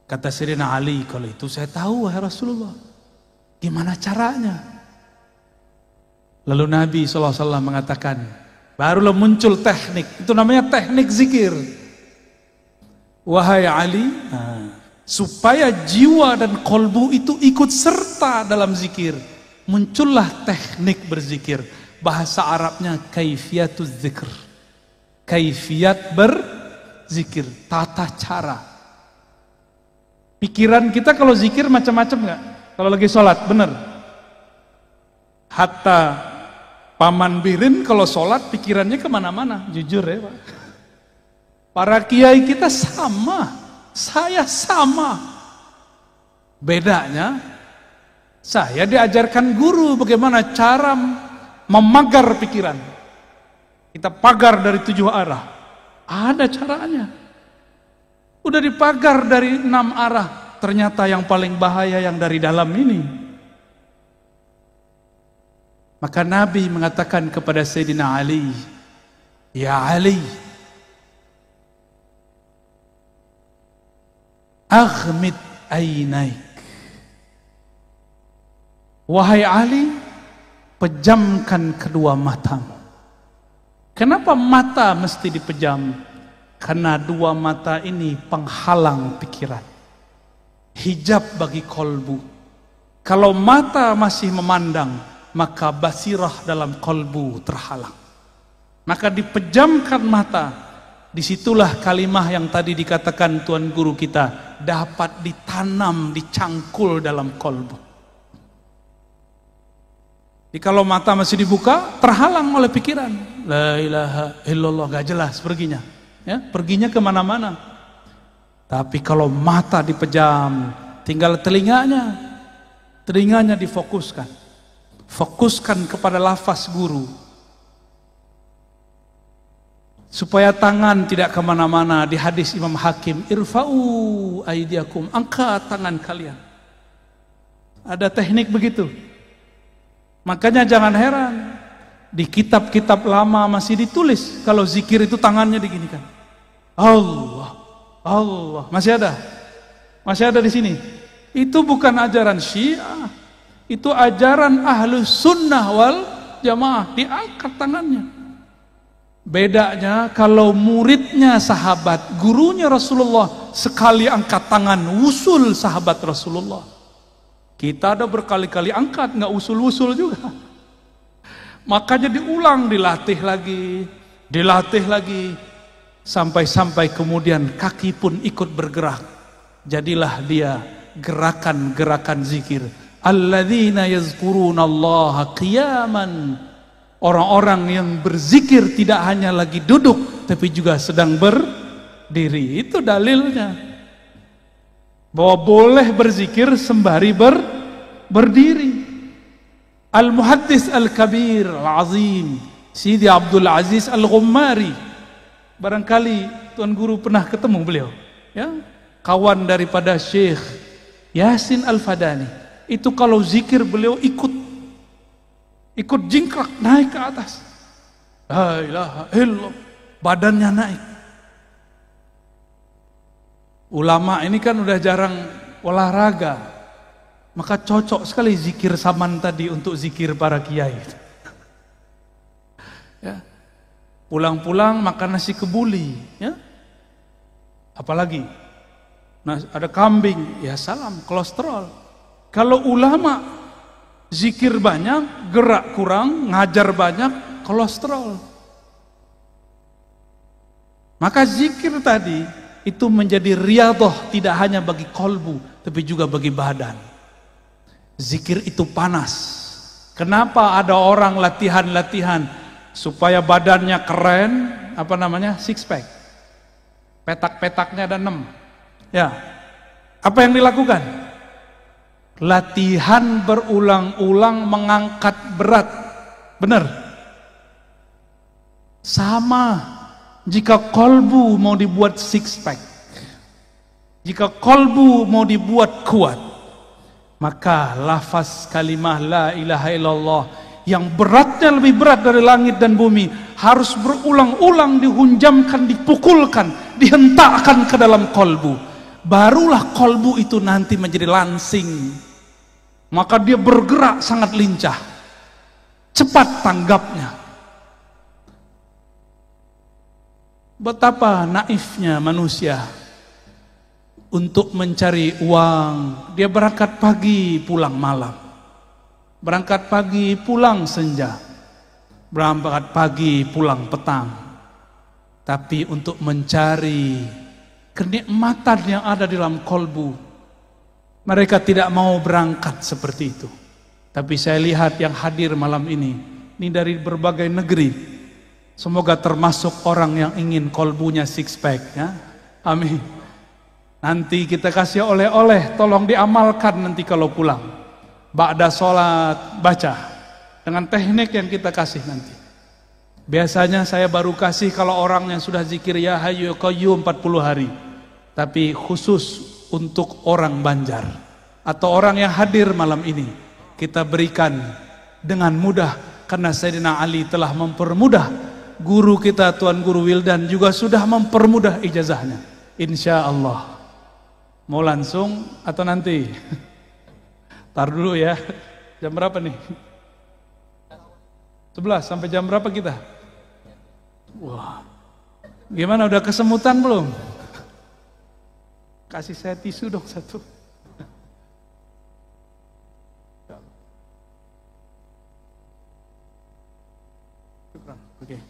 A: Kata Sayyidina Ali, kalau itu saya tahu wahai Rasulullah. Gimana caranya? Lalu Nabi SAW mengatakan, barulah muncul teknik, itu namanya teknik zikir. Wahai Ali, supaya jiwa dan kolbu itu ikut serta dalam zikir, muncullah teknik berzikir. Bahasa Arabnya kaifiyatuz zikr. Kaifiyat berzikir, tata cara. Pikiran kita kalau zikir macam-macam enggak? Kalau lagi sholat, benar. Hatta Paman Birin kalau sholat pikirannya kemana-mana, jujur ya Pak. Para kiai kita sama, saya sama. Bedanya, saya diajarkan guru bagaimana cara memagar pikiran. Kita pagar dari 7 arah. Ada caranya. Udah dipagar dari 6 arah. Ternyata yang paling bahaya yang dari dalam ini. Maka Nabi mengatakan kepada Sayyidina Ali, ya Ali, aghmid ainaik. Wahai Ali, pejamkan kedua matamu. Kenapa mata mesti dipejam? Karena 2 mata ini penghalang pikiran, hijab bagi kolbu. Kalau mata masih memandang, maka basirah dalam kolbu terhalang. Maka dipejamkan mata. Disitulah kalimah yang tadi dikatakan Tuan Guru kita dapat ditanam, dicangkul dalam kolbu. Jadi kalau mata masih dibuka, terhalang oleh pikiran. La ilaha illallah, gak jelas perginya. Ya, perginya kemana-mana. Tapi kalau mata dipejam, tinggal telinganya. Telinganya difokuskan. Fokuskan kepada lafaz guru. Supaya tangan tidak kemana-mana. Di hadis Imam Hakim, irfa'u aidiakum, angkat tangan kalian. Ada teknik begitu. Makanya jangan heran, di kitab-kitab lama masih ditulis kalau zikir itu tangannya diginikan. Allah, Allah, masih ada di sini. Itu bukan ajaran Syiah, itu ajaran Ahlus Sunnah wal Jamaah, diangkat tangannya. Bedanya kalau muridnya sahabat, gurunya Rasulullah, sekali angkat tangan, wusul sahabat Rasulullah. Kita ada berkali-kali angkat, nggak usul-usul juga. Makanya diulang, dilatih lagi, sampai-sampai kemudian kaki pun ikut bergerak. Jadilah dia gerakan-gerakan zikir. Alladzina yazkurunallaha qiyaman. Orang-orang yang berzikir tidak hanya lagi duduk, tapi juga sedang berdiri. Itu dalilnya. Bahwa boleh berzikir sembari berdiri. Al-Muhaddis Al-Kabir Al-Azim Sidi Abdul Aziz Al-Ghummari. Barangkali Tuan Guru pernah ketemu beliau, ya? Kawan daripada Syekh Yasin Al-Fadani. Itu kalau zikir beliau ikut jingkrak naik ke atas. La ilaha illallah, badannya naik. Ulama ini kan udah jarang olahraga, maka cocok sekali zikir saman tadi untuk zikir para kiai. Ya. Pulang-pulang makan nasi kebuli, ya. Apalagi ada kambing, ya salam, kolesterol. Kalau ulama zikir banyak, gerak kurang, ngajar banyak, kolesterol. Maka zikir tadi itu menjadi riyadhah tidak hanya bagi kolbu, tapi juga bagi badan. Zikir itu panas. Kenapa ada orang latihan-latihan supaya badannya keren, apa namanya, six pack, petak-petaknya ada 6. Ya, apa yang dilakukan? Latihan berulang-ulang mengangkat berat. Benar? Sama jika kolbu mau dibuat six pack, jika kolbu mau dibuat kuat, maka lafaz kalimah la ilaha illallah yang beratnya lebih berat dari langit dan bumi harus berulang-ulang dihunjamkan, dipukulkan, dihentakkan ke dalam kolbu. Barulah kolbu itu nanti menjadi lansing. Maka dia bergerak sangat lincah, cepat tanggapnya. Betapa naifnya manusia untuk mencari uang. Dia berangkat pagi, pulang malam. Berangkat pagi, pulang senja. Berangkat pagi, pulang petang. Tapi untuk mencari kenikmatan yang ada di dalam kolbu, mereka tidak mau berangkat seperti itu. Tapi saya lihat yang hadir malam ini dari berbagai negeri. Semoga termasuk orang yang ingin kolbunya six pack, ya. Amin. Nanti kita kasih oleh-oleh, tolong diamalkan nanti kalau pulang. Ba'da sholat baca dengan teknik yang kita kasih nanti. Biasanya saya baru kasih kalau orang yang sudah zikir ya hayyu ya qayyum 40 hari. Tapi khusus untuk orang Banjar atau orang yang hadir malam ini, kita berikan dengan mudah karena Sayyidina Ali telah mempermudah. Guru kita Tuan Guru Wildan juga sudah mempermudah ijazahnya. Insya Allah. Mau langsung atau nanti? Tar dulu ya. Jam berapa nih? 11 sampai jam berapa kita? Wah. Gimana, udah kesemutan belum? Kasih saya tisu dong satu. Oke.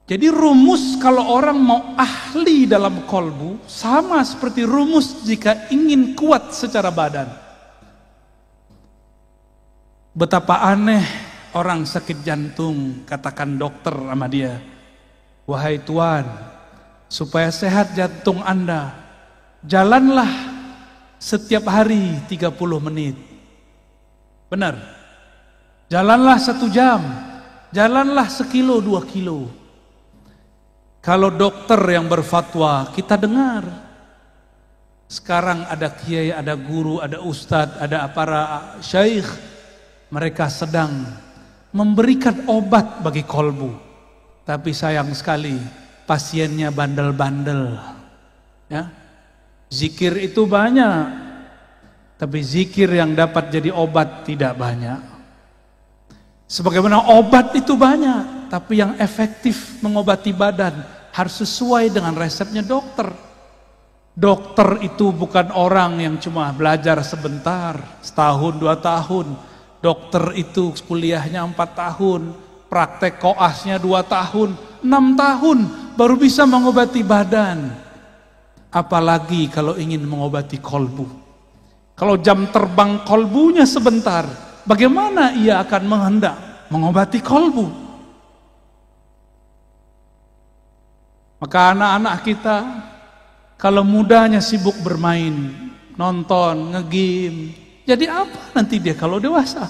A: Jadi rumus kalau orang mau ahli dalam kolbu sama seperti rumus jika ingin kuat secara badan. Betapa aneh orang sakit jantung, katakan dokter sama dia, wahai Tuan, supaya sehat jantung Anda, jalanlah setiap hari 30 menit. Benar? Jalanlah 1 jam, jalanlah 1 kilo, 2 kilo. Kalau dokter yang berfatwa, kita dengar. Sekarang ada kiai, ada guru, ada ustadz, ada para syaikh. Mereka sedang memberikan obat bagi kolbu. Tapi sayang sekali, pasiennya bandel-bandel. Ya. Zikir itu banyak, tapi zikir yang dapat jadi obat tidak banyak. Sebagaimana obat itu banyak, tapi yang efektif mengobati badan harus sesuai dengan resepnya dokter. Dokter itu bukan orang yang cuma belajar sebentar, setahun, 2 tahun. Dokter itu kuliahnya 4 tahun, praktek koasnya 2 tahun, 6 tahun, baru bisa mengobati badan. Apalagi kalau ingin mengobati kolbu. Kalau jam terbang kolbunya sebentar, bagaimana ia akan menghendak mengobati kolbu? Maka anak-anak kita kalau mudanya sibuk bermain, nonton, ngegame, jadi apa nanti dia kalau dewasa?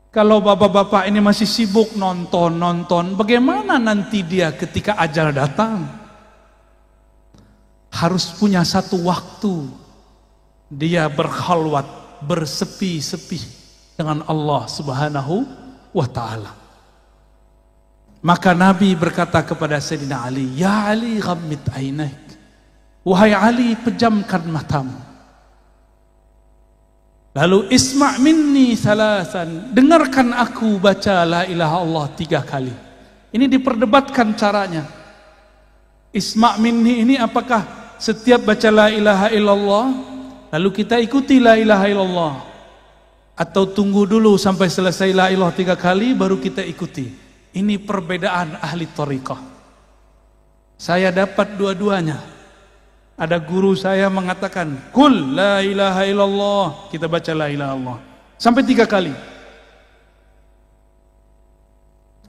A: Kalau bapak-bapak ini masih sibuk nonton, bagaimana nanti dia ketika ajal datang? Harus punya satu waktu dia berkhalwat, bersepi-sepi dengan Allah Subhanahu wa ta'ala. Maka Nabi berkata kepada Sayyidina Ali, "Ya Ali, ghammid ainaik." Wahai Ali, pejamkan matamu. Lalu isma' minni salasan, dengarkan aku baca la ilaha Allah 3 kali. Ini diperdebatkan caranya. Isma' minni ini apakah setiap baca la ilaha illallah lalu kita ikuti la ilaha illallah, atau tunggu dulu sampai selesai la ilaha 3 kali baru kita ikuti? Ini perbedaan ahli thariqah. Saya dapat dua-duanya. Ada guru saya mengatakan, "Qul la ilaha illallah." Kita baca la ilaha illallah sampai 3 kali.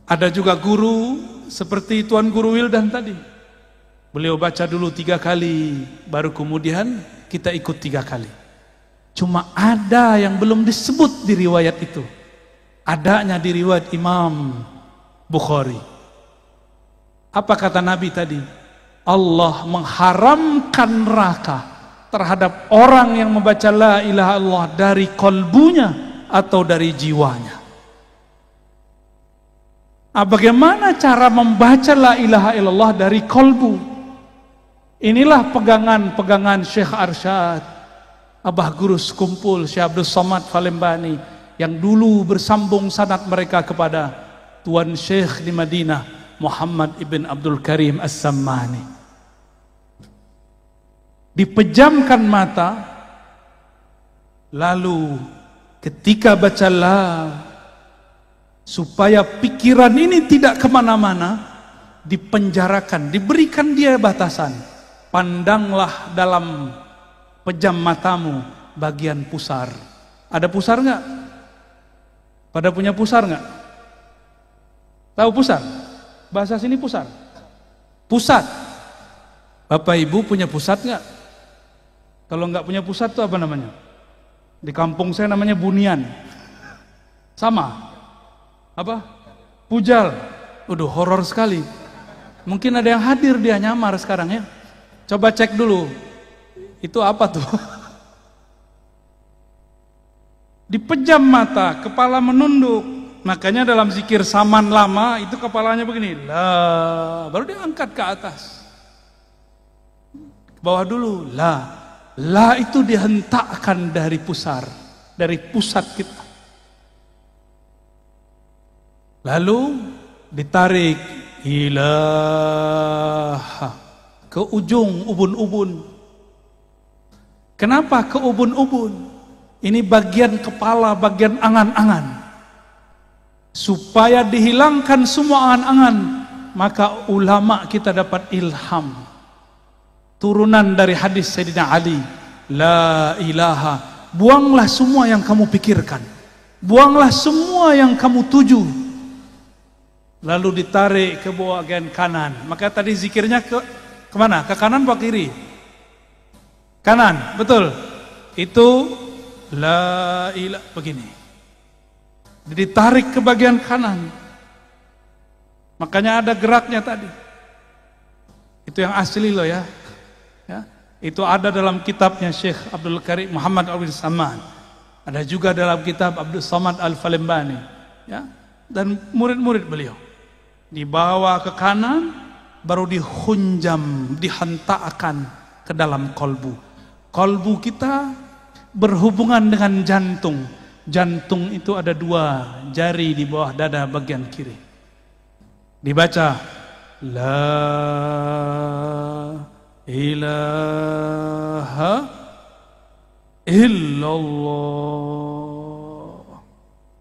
A: Ada juga guru seperti Tuan Guru Wildan tadi. Beliau baca dulu 3 kali, baru kemudian kita ikut 3 kali. Cuma ada yang belum disebut di riwayat itu. Adanya di riwayat Imam Bukhari. Apa kata Nabi tadi? Allah mengharamkan neraka terhadap orang yang membaca la ilaha illallah dari kolbunya atau dari jiwanya. Bagaimana cara membaca la ilaha illallah dari kolbu? Inilah pegangan Syekh Arsyad, Abah Guru Sekumpul, Syekh Abdul Somad Falembani, yang dulu bersambung sanad mereka kepada Tuan Syekh di Madinah, Muhammad ibn Abdul Karim As-Sammani. Dipejamkan mata, lalu ketika baca la, supaya pikiran ini tidak kemana-mana, dipenjarakan, diberikan dia batasan. Pandanglah dalam pejam matamu bagian pusar. Ada pusar nggak? Pada punya pusar nggak? Tahu pusar? Bahasa sini pusar. Pusat. Bapak Ibu punya pusat nggak? Kalau nggak punya pusat itu apa namanya? Di kampung saya namanya bunian. Sama. Apa? Pujal. Udah horor sekali. Mungkin ada yang hadir, dia nyamar sekarang ya. Coba cek dulu. Itu apa tuh? Dipejam mata, kepala menunduk. Makanya dalam zikir saman lama itu kepalanya begini. La, baru diangkat ke atas. Ke bawah dulu. La. La itu dihentakkan dari pusar, dari pusat kita. Lalu ditarik ilaha ke ujung ubun-ubun. Kenapa ke ubun-ubun? Ini bagian kepala, bagian angan-angan. Supaya dihilangkan semua angan-angan, maka ulama kita dapat ilham. Turunan dari hadis Sayyidina Ali, la ilaha, buanglah semua yang kamu pikirkan, buanglah semua yang kamu tuju, lalu ditarik ke bawah bagian kanan. Maka tadi zikirnya kemana? Ke kanan atau kiri? Kanan, betul. Itu la ilaha, begini, ditarik ke bagian kanan. Makanya ada geraknya tadi. Itu yang asli loh ya. Ya, itu ada dalam kitabnya Syekh Abdul Karim Muhammad Abdul Samad. Ada juga dalam kitab Abdul Samad Al-Falembani. Ya, dan murid-murid beliau. Dibawa ke kanan, baru dihunjam, dihentakkan ke dalam kolbu. Kolbu kita berhubungan dengan jantung. Jantung itu ada 2 jari di bawah dada bagian kiri. Dibaca la ilaha illallah.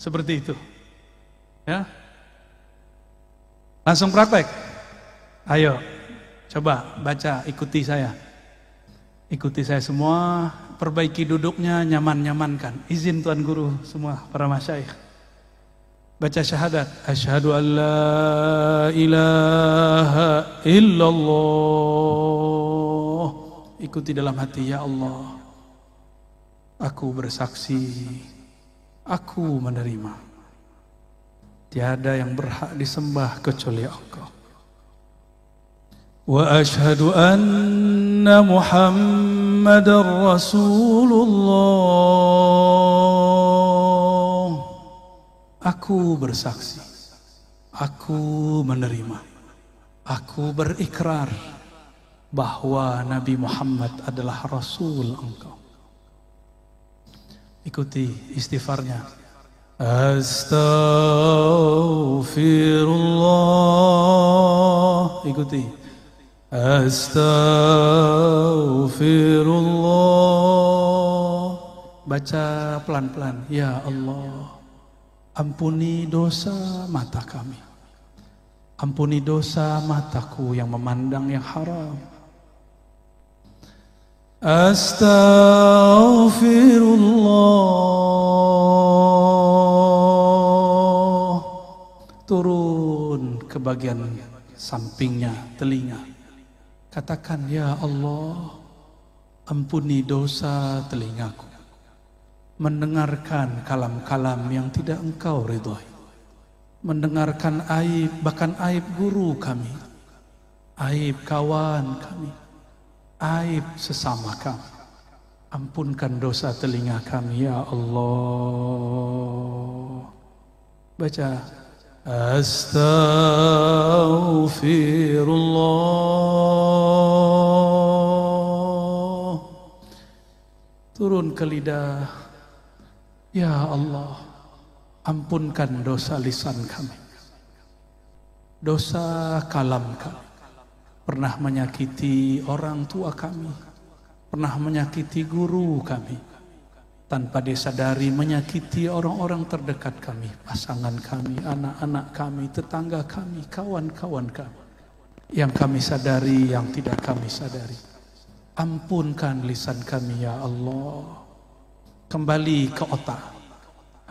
A: Seperti itu. Ya. Langsung praktek. Ayo, coba baca, ikuti saya. Ikuti saya semua, perbaiki duduknya, nyaman-nyamankan. Izin Tuan Guru semua, para masyayikh. Baca syahadat. Asyhadu an la ilaha illallah. Ikuti dalam hati, ya Allah, aku bersaksi, aku menerima. Tiada yang berhak disembah kecuali Engkau. Wa asyhadu anna Muhammadar Rasulullah. Aku bersaksi, aku menerima, aku berikrar bahwa Nabi Muhammad adalah Rasul Engkau. Ikuti istighfarnya. Astaghfirullah. Ikuti. Astaghfirullah. Baca pelan-pelan. Ya Allah, ampuni dosa mata kami. Ampuni dosa mataku yang memandang yang haram. Astaghfirullah. Turun ke bagian sampingnya, telinga. Katakan, ya Allah, ampuni dosa telingaku, mendengarkan kalam-kalam yang tidak Engkau ridhoi, mendengarkan aib, bahkan aib guru kami, aib kawan kami, aib sesama kami. Ampunkan dosa telinga kami, ya Allah. Baca. Astaghfirullah. Turun ke lidah. Ya Allah, ampunkan dosa lisan kami, dosa kalam kami. Pernah menyakiti orang tua kami, pernah menyakiti guru kami, tanpa disadari menyakiti orang-orang terdekat kami, pasangan kami, anak-anak kami, tetangga kami, kawan-kawan kami, yang kami sadari, yang tidak kami sadari. Ampunkan lisan kami, ya Allah. Kembali ke otak.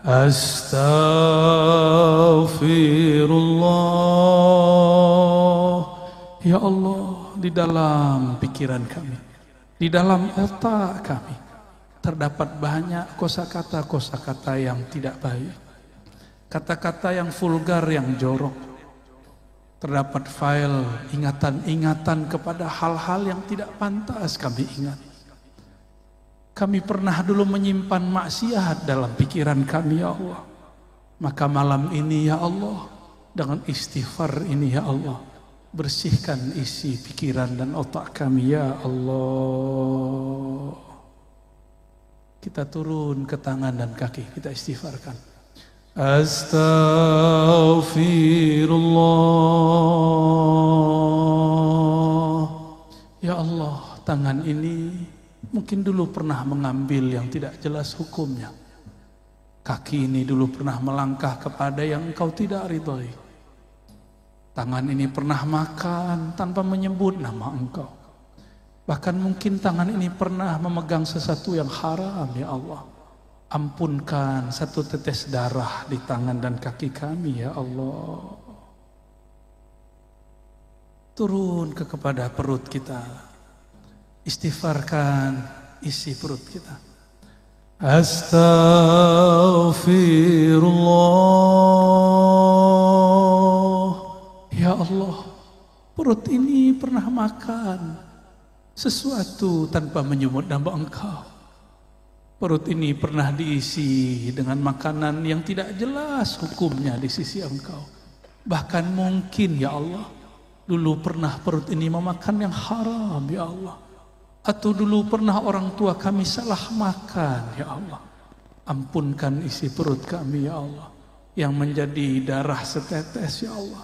A: Astaghfirullah. Ya Allah, di dalam pikiran kami, di dalam otak kami, terdapat banyak kosakata-kosakata yang tidak baik, kata-kata yang vulgar, yang jorok. Terdapat file ingatan-ingatan kepada hal-hal yang tidak pantas kami ingat. Kami pernah dulu menyimpan maksiat dalam pikiran kami, ya Allah. Maka malam ini, ya Allah, dengan istighfar ini, ya Allah, bersihkan isi pikiran dan otak kami, ya Allah. Kita turun ke tangan dan kaki, kita istighfarkan. Astaghfirullah. Ya Allah, tangan ini mungkin dulu pernah mengambil yang tidak jelas hukumnya. Kaki ini dulu pernah melangkah kepada yang Engkau tidak ridhoi. Tangan ini pernah makan tanpa menyebut nama Engkau. Bahkan mungkin tangan ini pernah memegang sesuatu yang haram, ya Allah. Ampunkan satu tetes darah di tangan dan kaki kami, ya Allah. Turun kepada perut kita. Istighfarkan isi perut kita. Astaghfirullah. Ya Allah, perut ini pernah makan sesuatu tanpa menyebut nama Engkau. Perut ini pernah diisi dengan makanan yang tidak jelas hukumnya di sisi Engkau. Bahkan mungkin, ya Allah, dulu pernah perut ini memakan yang haram, ya Allah. Atau dulu pernah orang tua kami salah makan, ya Allah. Ampunkan isi perut kami, ya Allah. Yang menjadi darah setetes, ya Allah.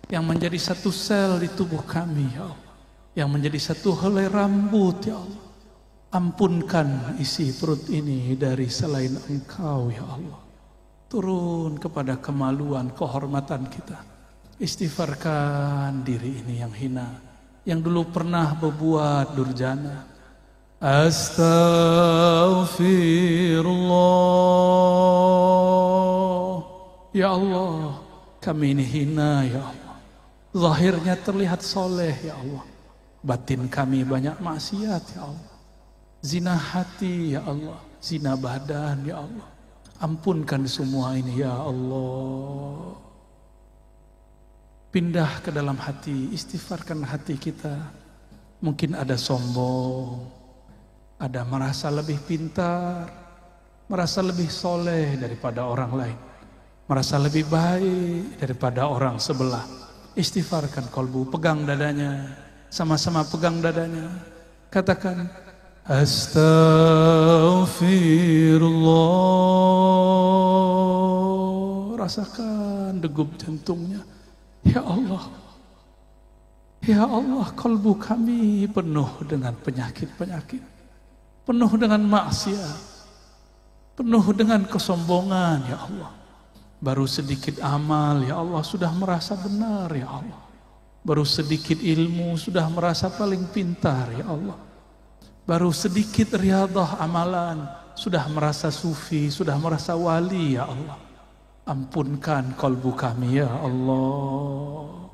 A: Yang menjadi satu sel di tubuh kami, ya Allah. Yang menjadi satu helai rambut, ya Allah. Ampunkan isi perut ini dari selain Engkau, ya Allah. Turun kepada kemaluan, kehormatan kita. Istighfarkan diri ini yang hina, yang dulu pernah berbuat durjana. Astaghfirullah. Ya Allah, kami ini hina ya Allah. Zahirnya terlihat soleh ya Allah, batin kami banyak maksiat ya Allah. Zina hati ya Allah, zina badan ya Allah. Ampunkan semua ini ya Allah. Pindah ke dalam hati, istighfarkan hati kita. Mungkin ada sombong, ada merasa lebih pintar, merasa lebih soleh daripada orang lain, merasa lebih baik daripada orang sebelah. Istighfarkan kolbu, pegang dadanya, sama-sama pegang dadanya. Katakan, Astaghfirullah. Rasakan degup jantungnya. Ya Allah, ya Allah, kolbu kami penuh dengan penyakit-penyakit, penuh dengan maksiat, penuh dengan kesombongan ya Allah. Baru sedikit amal ya Allah sudah merasa benar ya Allah. Baru sedikit ilmu sudah merasa paling pintar ya Allah. Baru sedikit riadah amalan sudah merasa sufi, sudah merasa wali ya Allah. Ampunkan kolbu kami ya Allah.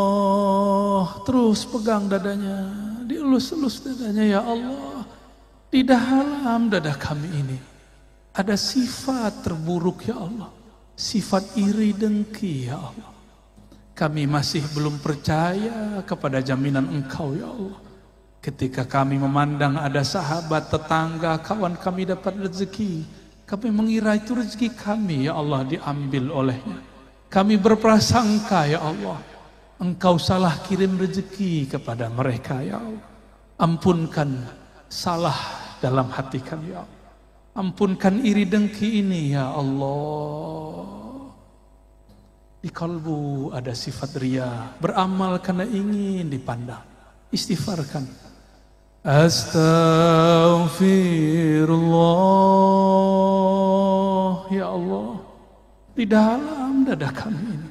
A: Astaghfirullah. Terus pegang dadanya, dielus-elus dadanya ya Allah. Di dalam dada kami ini ada sifat terburuk ya Allah, sifat iri dengki ya Allah. Kami masih belum percaya kepada jaminan Engkau ya Allah. Ketika kami memandang ada sahabat, tetangga, kawan kami dapat rezeki, kami mengira itu rezeki kami ya Allah diambil olehnya. Kami berprasangka ya Allah, Engkau salah kirim rezeki kepada mereka ya Allah. Ampunkan salah dalam hati kami ya Allah. Ampunkan iri dengki ini ya Allah. Di kalbu ada sifat riya, beramal karena ingin dipandang. Istighfarkan. Astaghfirullah. Ya Allah, di dalam dada kami ini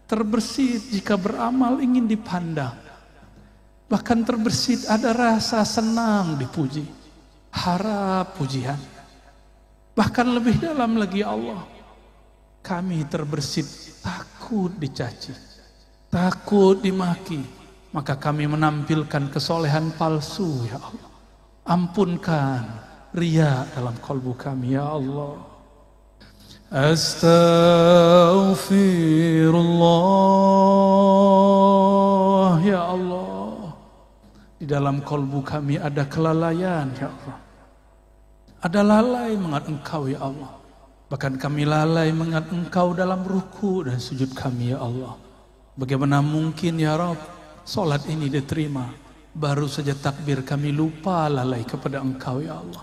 A: terbersit jika beramal ingin dipandang. Bahkan terbersit ada rasa senang dipuji, harap pujian. Bahkan lebih dalam lagi ya Allah, kami terbersit takut dicaci, takut dimaki. Maka kami menampilkan kesolehan palsu ya Allah. Ampunkan riya dalam kalbu kami ya Allah. Astaghfirullah. Ya Allah, di dalam kalbu kami ada kelalaian ya Allah. Ada lalai mengingat Engkau ya Allah. Bahkan kami lalai mengingat Engkau dalam ruku dan sujud kami ya Allah. Bagaimana mungkin ya Rabb salat ini diterima, baru saja takbir kami lupa lalai kepada Engkau ya Allah.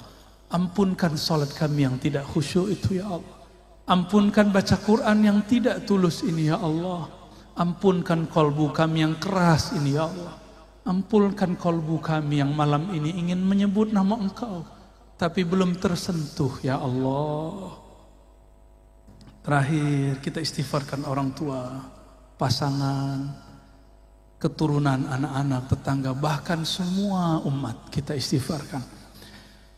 A: Ampunkan salat kami yang tidak khusyuk itu ya Allah. Ampunkan baca Quran yang tidak tulus ini ya Allah. Ampunkan kolbu kami yang keras ini ya Allah. Ampunkan kolbu kami yang malam ini ingin menyebut nama Engkau, tapi belum tersentuh ya Allah. Terakhir kita istighfarkan orang tua, pasangan, keturunan, anak-anak, tetangga, bahkan semua umat kita istighfarkan.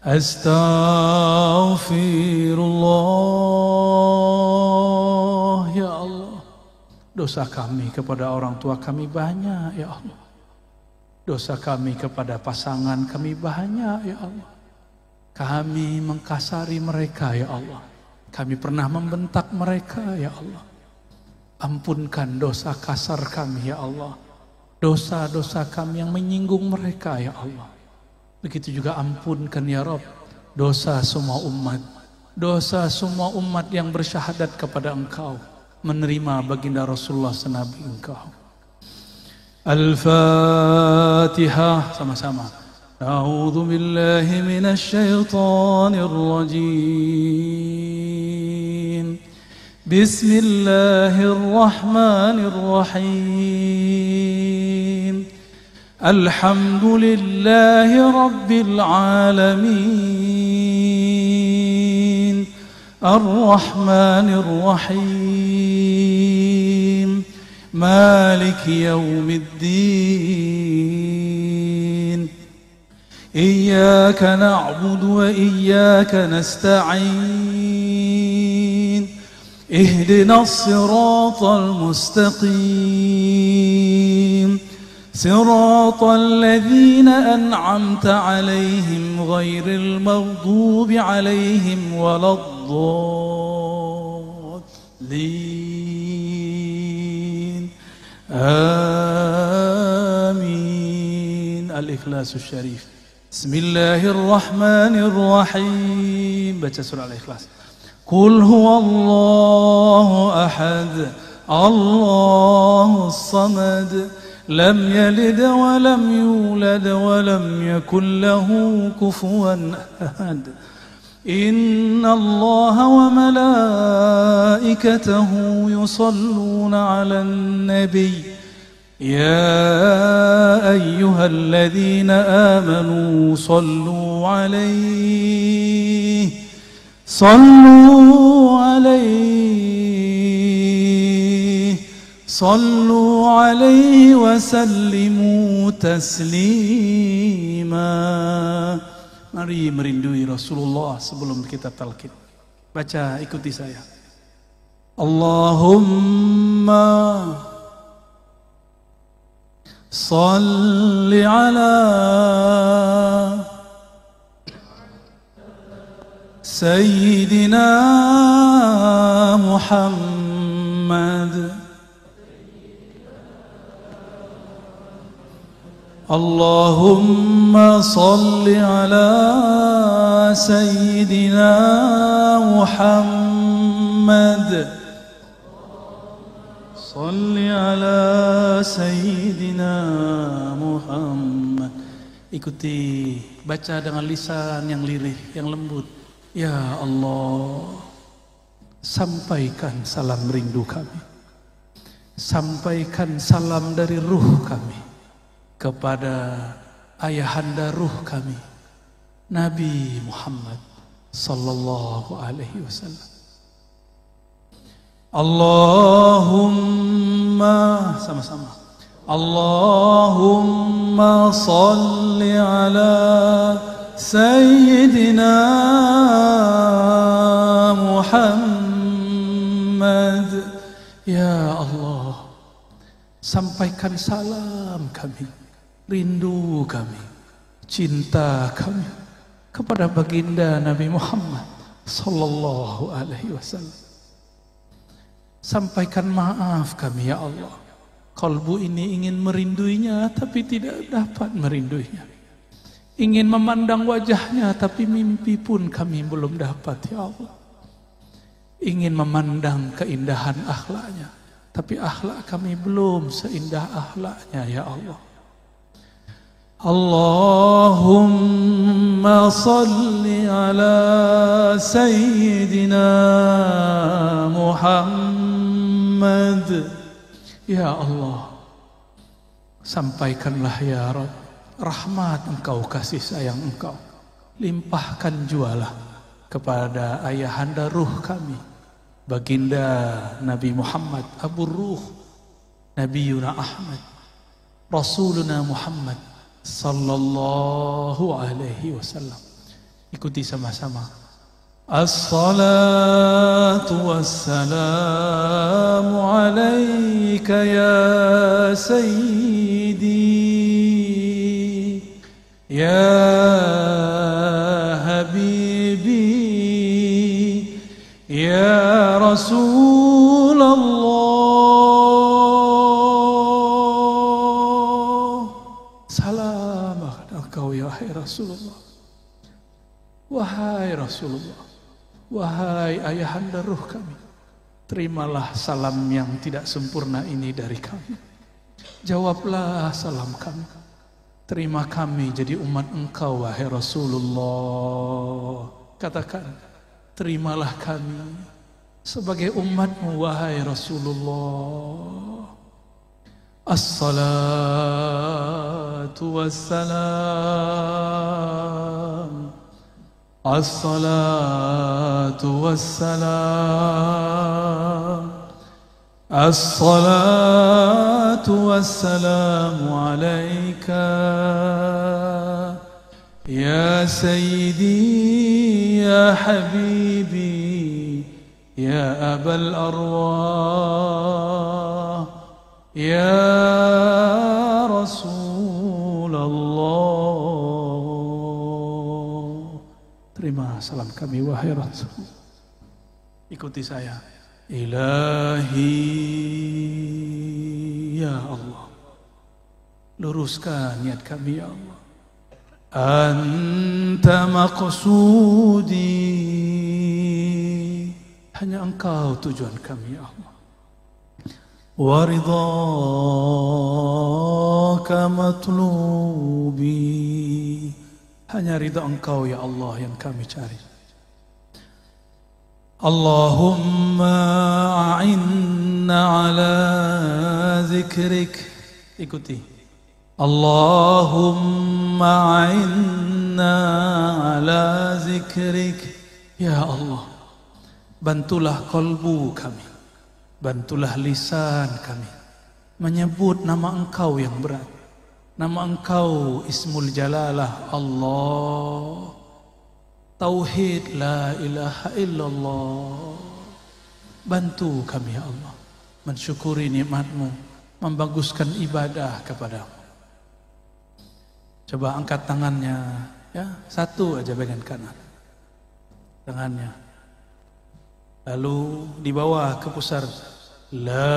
A: Astaghfirullah. Ya Allah, dosa kami kepada orang tua kami banyak ya Allah. Dosa kami kepada pasangan kami banyak ya Allah. Kami mengkasari mereka ya Allah. Kami pernah membentak mereka ya Allah. Ampunkan dosa kasar kami ya Allah. Dosa-dosa kami yang menyinggung mereka ya Allah. Begitu juga ampunkan ya Rabb dosa semua umat. Dosa semua umat yang bersyahadat kepada Engkau, menerima baginda Rasulullah senabi Engkau. Al-Fatihah sama-sama. A'udzu billahi minasy syaithanir rajim. Bismillahirrahmanirrahim. Alhamdulillahi Rabbil Alamin, Ar-Rahmanir Rahim, Maliki Yawmiddin, Iyyaka na'budu wa iyyaka nasta'in, Ihdinas siratal mustaqim, صراط الذين أنعمت عليهم غير المغضوب عليهم ولا الضالين آمين. Al-Ikhlas Syarif. Bismillahirrahmanirrahim. Baca surah Al-Ikhlas. Qul huwallahu ahad, Allahus samad, lam yalid wa lam yulad wa lam yakul lahu kufuwan ahad. Inna Allaha wa malaikatahu yusalluna 'alan nabiy, ya ayyuhalladhina amanu sallu 'alaihi Sallu alaihi wa sallimu taslima. Mari merindui Rasulullah sebelum kita talqin. Baca, ikuti saya. Allahumma salli ala Sayyidina Muhammad. Allahumma salli ala Sayyidina Muhammad. Salli ala Sayyidina Muhammad. Ikuti, baca dengan lisan yang lirih, yang lembut. Ya Allah, sampaikan salam rindu kami, sampaikan salam dari ruh kami kepada ayahanda ruh kami, Nabi Muhammad sallallahu alaihi wasallam. Allahumma, sama-sama, Allahumma salli ala Sayyidina Muhammad. Ya Allah, sampaikan salam kami, rindu kami, cinta kami kepada baginda Nabi Muhammad sallallahu alaihi wasallam. Sampaikan maaf kami ya Allah, kalbu ini ingin merinduinya tapi tidak dapat merinduinya. Ingin memandang wajahnya tapi mimpi pun kami belum dapat ya Allah. Ingin memandang keindahan akhlaknya tapi akhlak kami belum seindah akhlaknya ya Allah. Allahumma salli ala Sayyidina Muhammad. Ya Allah, sampaikanlah ya Rabb, rahmat Engkau, kasih sayang Engkau, limpahkan jualah kepada ayahanda ruh kami, baginda Nabi Muhammad, Abu Ruh, Nabiyuna Ahmad, Rasuluna Muhammad sallallahu alaihi wasallam. Ikuti sama-sama. As-salatu wassalamu alaika ya Sayyidi, ya Habibi, ya Rasulullah. Salam engkau ya Rasulullah. Wahai Rasulullah, wahai ayahanda ruh kami, terimalah salam yang tidak sempurna ini dari kami. Jawablah salam kami. Terima kami jadi umat Engkau wahai Rasulullah. Katakan, terimalah kami sebagai umatmu wahai Rasulullah. As-salatu wassalam, as-salatu wassalam, as-salatu wassalamu alaika ya sayyidi ya habibi ya abal arwah ya Rasulullah. Terima salam kami wahai Rasul. Ikuti saya. Ilahi ya Allah, luruskan niat kami ya Allah. Anta maqsudi, hanya Engkau tujuan kami ya Allah. Wa ridhaka matlubi, hanya ridha Engkau ya Allah yang kami cari. Allahumma a'inna ala zikrik. Ikuti. Allahumma a'inna ala zikrik. Ya Allah, bantulah kolbu kami, bantulah lisan kami menyebut nama Engkau yang berat, nama Engkau Ismul Jalalah Allah, Tauhid la ilaha illallah. Bantu kami ya Allah mensyukuri nikmat-Mu, membaguskan ibadah kepadamu. Coba angkat tangannya ya, satu aja bagian kanan tangannya, lalu di bawah ke pusar, la,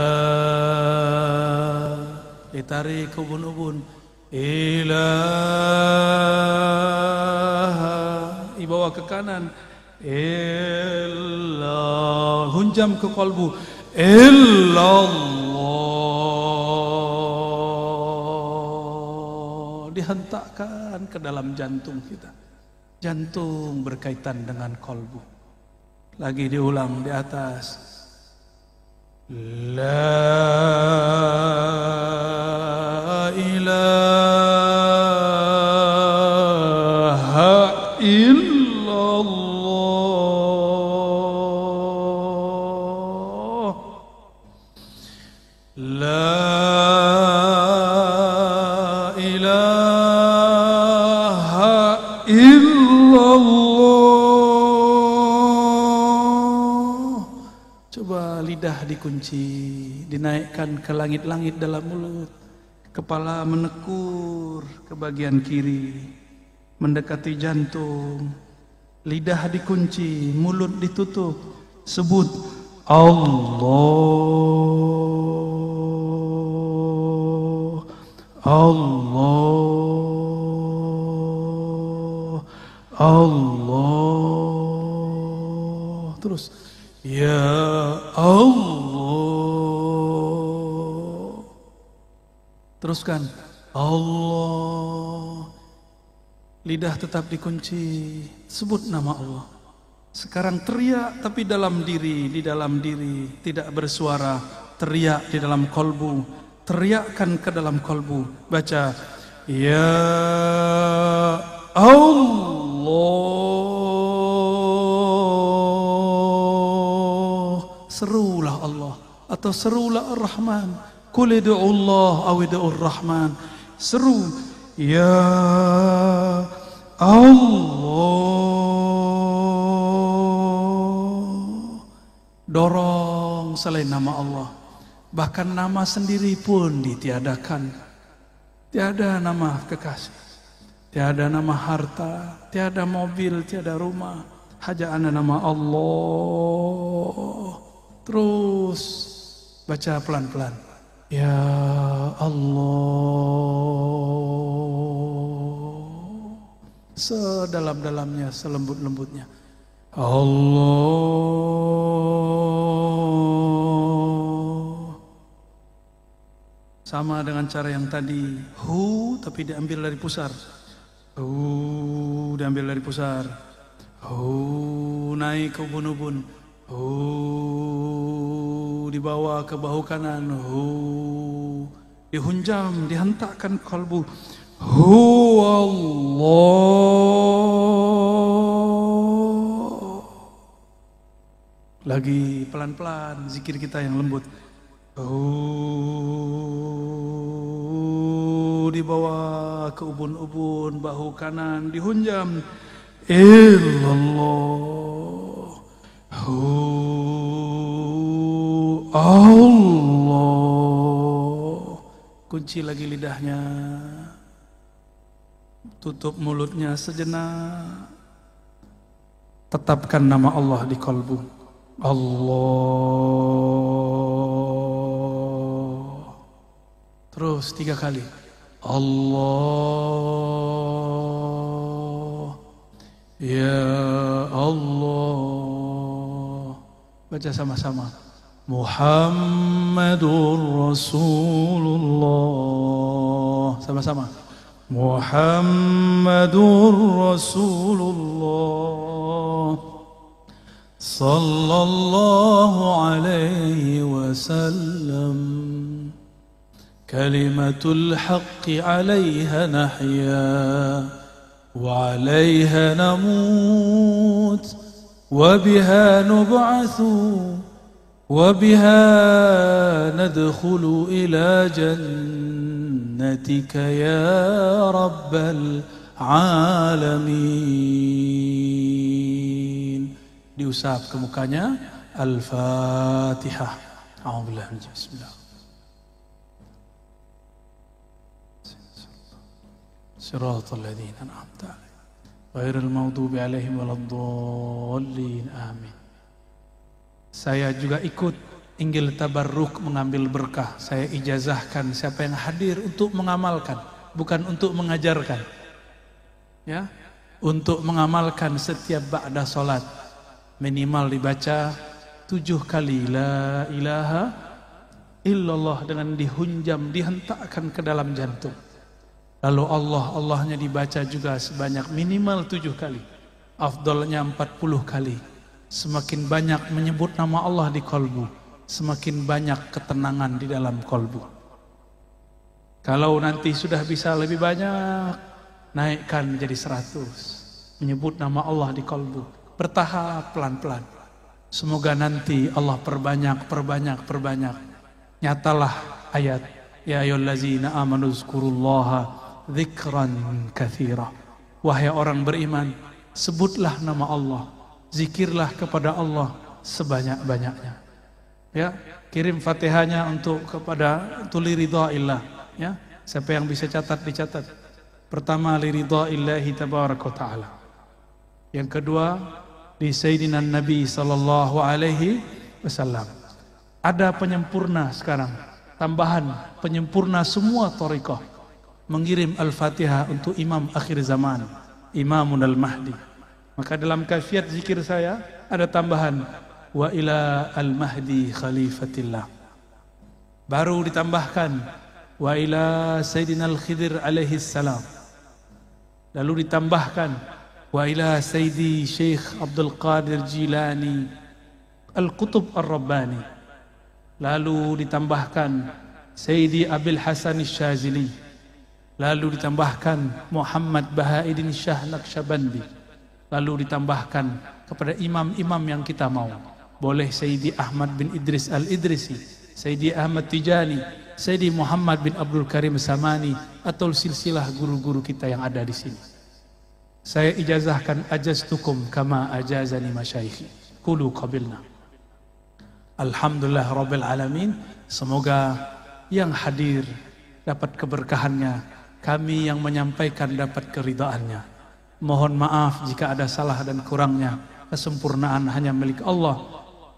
A: ditarik ke ubun-ubun, ilaha, dibawa ke kanan, illallah, hunjam ke kalbu, illallah, dihentakkan ke dalam jantung kita. Jantung berkaitan dengan kalbu. Lagi diulang di atas, la ilaha illallah, la ilaha illallah. Coba lidah dikunci, dinaikkan ke langit-langit dalam mulut, kepala menekur ke bagian kiri, mendekati jantung, lidah dikunci, mulut ditutup, sebut Allah, Allah, Allah, terus ya Allah, teruskan Allah, lidah tetap dikunci, sebut nama Allah. Sekarang teriak tapi dalam diri, di dalam diri, tidak bersuara, teriak di dalam kolbu, teriakkan ke dalam kolbu, baca ya Allah, serulah Allah atau serulah Ar-Rahman, qul ud'ullah aw ud'ur Rahman, seru ya Allah, dorong selain nama Allah, bahkan nama sendiri pun ditiadakan. Tiada nama kekasih, tiada nama harta, tiada mobil, tiada rumah, hanya ada nama Allah. Terus baca pelan-pelan, ya Allah, sedalam-dalamnya, selembut-lembutnya, Allah. Sama dengan cara yang tadi, hu tapi diambil dari pusar, hu diambil dari pusar, hu naik ke ubun-ubun, hu dibawa ke bahu kanan, hu dihunjam, dihentakkan kalbu. Huwallah. Lagi pelan-pelan zikir kita yang lembut. Dibawa ke ubun-ubun, bahu kanan dihunjam. Illallah. Allah. Kunci lagi lidahnya. Tutup mulutnya sejenak. Tetapkan nama Allah di kalbu. Allah. Terus 3 kali. Allah. Ya Allah. Baca sama-sama. Muhammadur Rasulullah. Sama-sama. Muhammadur Rasulullah sallallahu alaihi wasallam. Kalimatul haqqi 'alaiha nahya wa 'alaiha namut wa biha nub'atsu wa biha nadkhulu ila jannatika ya rabbal alamin. Diusap ke mukanya. Al-Fatihah. A'udzubillahi minasy Bismillah. Shiratal ladzina an'amta 'alaihim ghairil maghdubi 'alaihim waladdallin. Amin. Saya juga ikut inggil tabarruk, mengambil berkah. Saya ijazahkan siapa yang hadir untuk mengamalkan, bukan untuk mengajarkan. Ya, untuk mengamalkan setiap ba'da salat minimal dibaca 7 kali la ilaha illallah dengan dihunjam, dihentakkan ke dalam jantung. Lalu Allahnya dibaca juga sebanyak minimal 7 kali. Afdalnya 40 kali. Semakin banyak menyebut nama Allah di kalbu, semakin banyak ketenangan di dalam kalbu. Kalau nanti sudah bisa lebih banyak, naikkan menjadi 100. Menyebut nama Allah di kalbu, bertahap pelan-pelan. Semoga nanti Allah perbanyak. Nyatalah ayat ya ayyuhallazina amanu zkurullaha dzikran katsira. Wahai orang beriman, sebutlah nama Allah, zikirlah kepada Allah sebanyak-banyaknya. Ya, kirim Fatihahnya kepada li ridhaillah, ya. Siapa yang bisa catat dicatat. Pertama li ridhaillahi tabaraka wa taala. Yang kedua di Sayyidina Nabi sallallahu alaihi wasallam. Ada penyempurna sekarang, tambahan penyempurna semua thariqah. Mengirim Al-Fatihah untuk Imam akhir zaman, Imamun Al-Mahdi. Maka dalam kaifiat zikir saya ada tambahan wa ila al-mahdi khalifatillah. Baru ditambahkan wa ila Sayyidina Al-Khidir alaihi salam. Lalu ditambahkan wa ila Sayyidi Syekh Abdul Qadir Jilani Al-Qutub Ar-Rabbani. Lalu ditambahkan Sayyidi Abil Hasan Syazili. Lalu ditambahkan Muhammad Bahaiddin Shah Naqsyabandi. Lalu ditambahkan kepada imam-imam yang kita mau. Boleh Sayyidi Ahmad bin Idris Al-Idrisi, Sayyidi Ahmad Tijani, Sayyidi Muhammad bin Abdul Karim Samani, atau silsilah guru-guru kita yang ada di sini. Saya ijazahkan ajaztukum kama ajazani masyaikhi. Qulu qabilna. Alhamdulillah Rabbil Alamin. Semoga yang hadir dapat keberkahannya, kami yang menyampaikan dapat keridhaannya. Mohon maaf jika ada salah dan kurangnya. Kesempurnaan hanya milik Allah.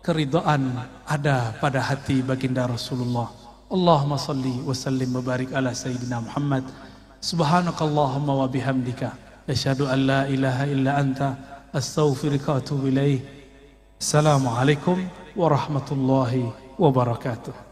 A: Keridhaan ada pada hati baginda Rasulullah. Allahumma salli wa sallim wa barik ala Sayyidina Muhammad. Subhanakallahumma wa bihamdika asyhadu an la ilaha illa anta astaghfiruka wa atubu ilaik. Assalamualaikum warahmatullahi wabarakatuh.